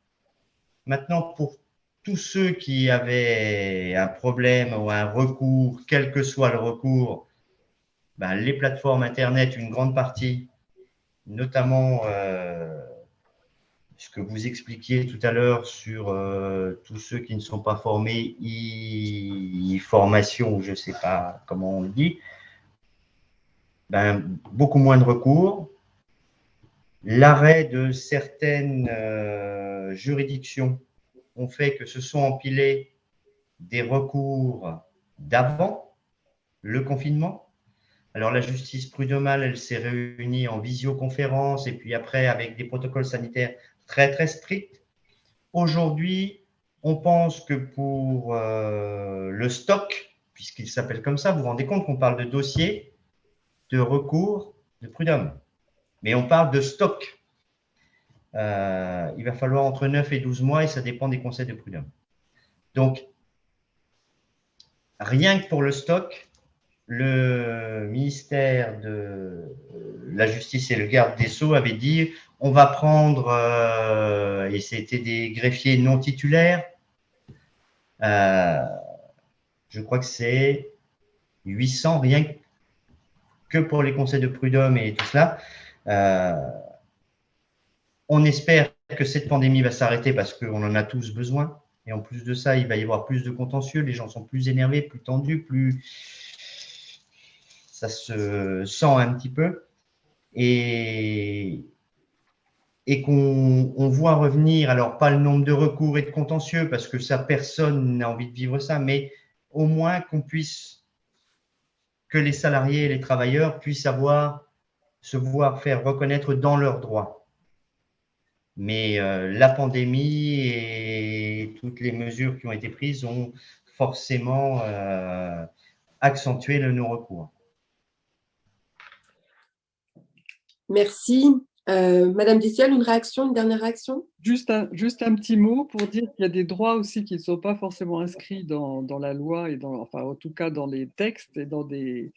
Maintenant, pour tous ceux qui avaient un problème ou un recours, quel que soit le recours, les plateformes Internet, une grande partie, notamment ce que vous expliquiez tout à l'heure sur tous ceux qui ne sont pas formés, e-formation, je ne sais pas comment on le dit, beaucoup moins de recours. L'arrêt de certaines juridictions ont fait que se sont empilés des recours d'avant le confinement. Alors, la justice prud'homale, elle s'est réunie en visioconférence et puis après avec des protocoles sanitaires très, très stricts. Aujourd'hui, on pense que pour le stock puisqu'il s'appelle comme ça. Vous vous rendez compte qu'on parle de dossier, de recours, de prud'homme. Mais on parle de stock. Il va falloir entre 9 et 12 mois et ça dépend des conseils de prud'homme. Donc, rien que pour le stock, le ministère de la Justice et le garde des Sceaux avaient dit on va prendre, et c'était des greffiers non titulaires, je crois que c'est 800 rien que pour les conseils de prud'homme et tout cela. On espère que cette pandémie va s'arrêter parce qu'on en a tous besoin. Et en plus de ça, il va y avoir plus de contentieux. Les gens sont plus énervés, plus tendus, plus… Ça se sent un petit peu. Et qu'on voit revenir, alors pas le nombre de recours et de contentieux, parce que ça, personne n'a envie de vivre ça, mais au moins que les salariés et les travailleurs puissent se voir faire reconnaître dans leurs droits. Mais la pandémie et toutes les mesures qui ont été prises ont forcément accentué le non-recours. Merci. Madame Ditiol, une dernière réaction? Juste un petit mot pour dire qu'il y a des droits aussi qui ne sont pas forcément inscrits dans la loi, et enfin, en tout cas dans les textes et dans des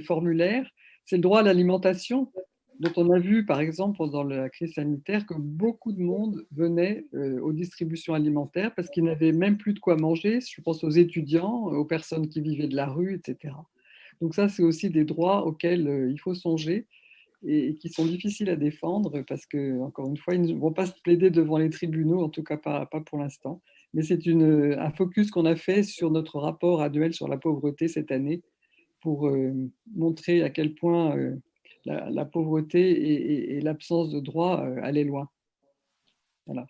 formulaires. C'est le droit à l'alimentation, dont on a vu, par exemple, pendant la crise sanitaire, que beaucoup de monde venait aux distributions alimentaires parce qu'ils n'avaient même plus de quoi manger. Je pense aux étudiants, aux personnes qui vivaient de la rue, etc. Donc ça, c'est aussi des droits auxquels il faut songer et qui sont difficiles à défendre parce que, encore une fois, ils ne vont pas se plaider devant les tribunaux, en tout cas pas pour l'instant. Mais c'est un focus qu'on a fait sur notre rapport annuel sur la pauvreté cette année pour montrer à quel point la pauvreté et l'absence de droit allaient loin. Voilà.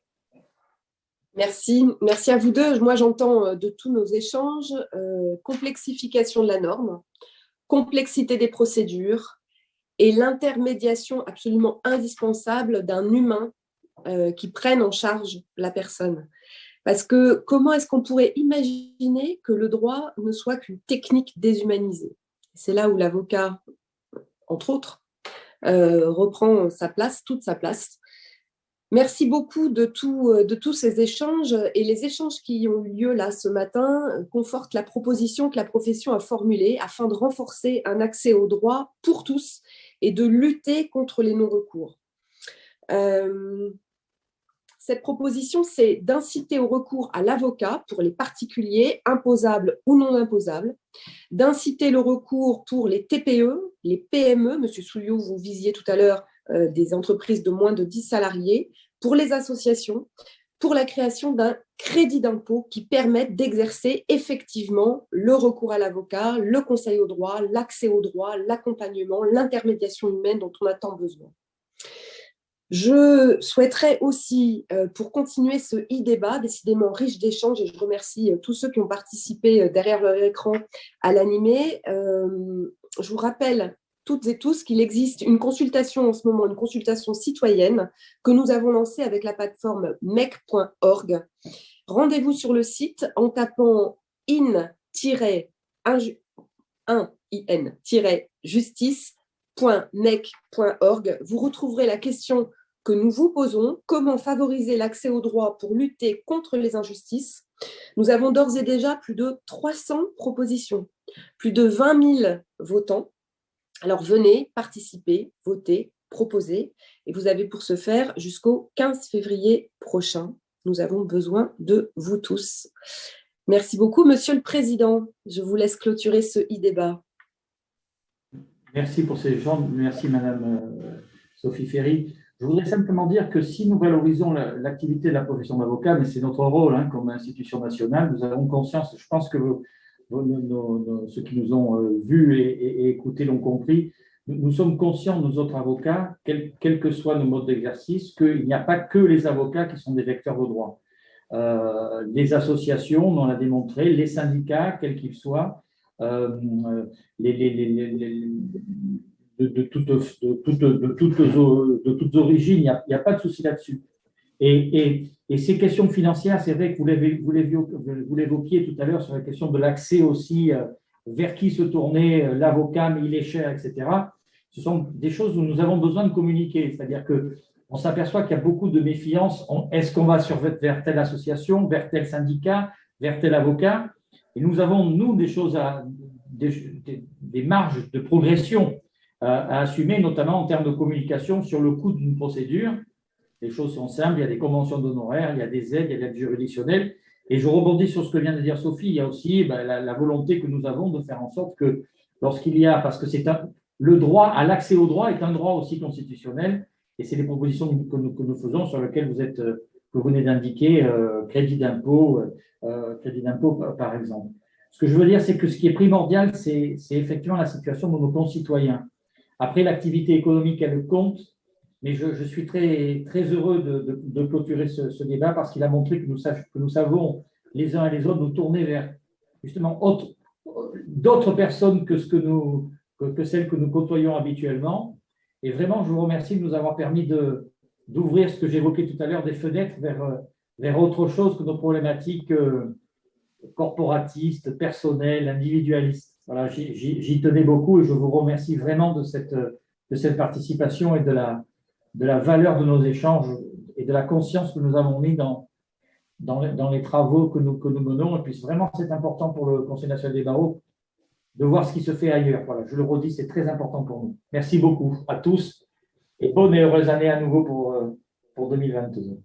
Merci. Merci à vous deux. Moi, j'entends de tous nos échanges complexification de la norme, complexité des procédures, et l'intermédiation absolument indispensable d'un humain qui prenne en charge la personne. Parce que comment est-ce qu'on pourrait imaginer que le droit ne soit qu'une technique déshumanisée? C'est là où l'avocat, entre autres, reprend sa place, toute sa place. Merci beaucoup de tous ces échanges, et les échanges qui ont eu lieu là ce matin confortent la proposition que la profession a formulée afin de renforcer un accès au droit pour tous et de lutter contre les non-recours. Cette proposition, c'est d'inciter au recours à l'avocat pour les particuliers, imposables ou non imposables, d'inciter le recours pour les TPE, les PME, Monsieur Souillot, vous visiez tout à l'heure des entreprises de moins de 10 salariés, pour les associations, pour la création d'un crédit d'impôt qui permette d'exercer effectivement le recours à l'avocat, le conseil au droit, l'accès au droit, l'accompagnement, l'intermédiation humaine dont on a tant besoin. Je souhaiterais aussi, pour continuer ce e-débat décidément riche d'échanges, et je remercie tous ceux qui ont participé derrière leur écran à l'animer, je vous rappelle toutes et tous qu'il existe une consultation en ce moment, une consultation citoyenne que nous avons lancée avec la plateforme mec.org. Rendez-vous sur le site en tapant in-justice.mec.org. Vous retrouverez la question que nous vous posons: comment favoriser l'accès au droit pour lutter contre les injustices? Nous avons d'ores et déjà plus de 300 propositions, plus de 20 000 votants. Alors venez, participez, votez, proposez, et vous avez pour ce faire jusqu'au 15 février prochain. Nous avons besoin de vous tous. Merci beaucoup, Monsieur le Président. Je vous laisse clôturer ce e-débat. Merci pour ces échanges. Merci, Madame Sophie Ferry. Je voudrais simplement dire que si nous valorisons l'activité de la profession d'avocat, mais c'est notre rôle comme institution nationale, nous avons conscience, je pense que ceux qui nous ont vus et écoutés l'ont compris, nous sommes conscients, nous autres avocats, quels que soient nos modes d'exercice, qu'il n'y a pas que les avocats qui sont des vecteurs de droit. Les associations, on l'a démontré, les syndicats, quels qu'ils soient, de toutes origines, il n'y a pas de souci là-dessus. Et ces questions financières, c'est vrai que vous l'évoquiez tout à l'heure sur la question de l'accès aussi vers qui se tourner, l'avocat, mais il est cher, etc. Ce sont des choses où nous avons besoin de communiquer. C'est-à-dire qu'on s'aperçoit qu'il y a beaucoup de méfiance. Est-ce qu'on va vers telle association, vers tel syndicat, vers tel avocat? Et nous avons, nous, des marges de progression à assumer, notamment en termes de communication sur le coût d'une procédure. Les choses sont simples, il y a des conventions d'honoraires, il y a des aides, il y a des aides juridictionnelles. Et je rebondis sur ce que vient de dire Sophie, il y a aussi la volonté que nous avons de faire en sorte que lorsqu'il y a, parce que le droit à l'accès au droit est un droit aussi constitutionnel, et c'est les propositions que nous faisons sur lesquelles que vous venez d'indiquer, crédit d'impôt par exemple. Ce que je veux dire, c'est que ce qui est primordial, c'est effectivement la situation de nos concitoyens. Après, l'activité économique, elle compte, mais je suis très, très heureux de clôturer ce débat parce qu'il a montré que nous savons les uns et les autres nous tourner vers justement d'autres personnes que celles que nous côtoyons habituellement. Et vraiment, je vous remercie de nous avoir permis d'ouvrir ce que j'évoquais tout à l'heure, des fenêtres vers autre chose que nos problématiques corporatistes, personnelles, individualistes. Voilà, j'y tenais beaucoup et je vous remercie vraiment de cette participation et de la valeur de nos échanges et de la conscience que nous avons mis dans les travaux que nous menons. Et puis vraiment, c'est important pour le Conseil national des barreaux de voir ce qui se fait ailleurs. Voilà, je le redis, c'est très important pour nous. Merci beaucoup à tous et bonne et heureuse année à nouveau pour 2022.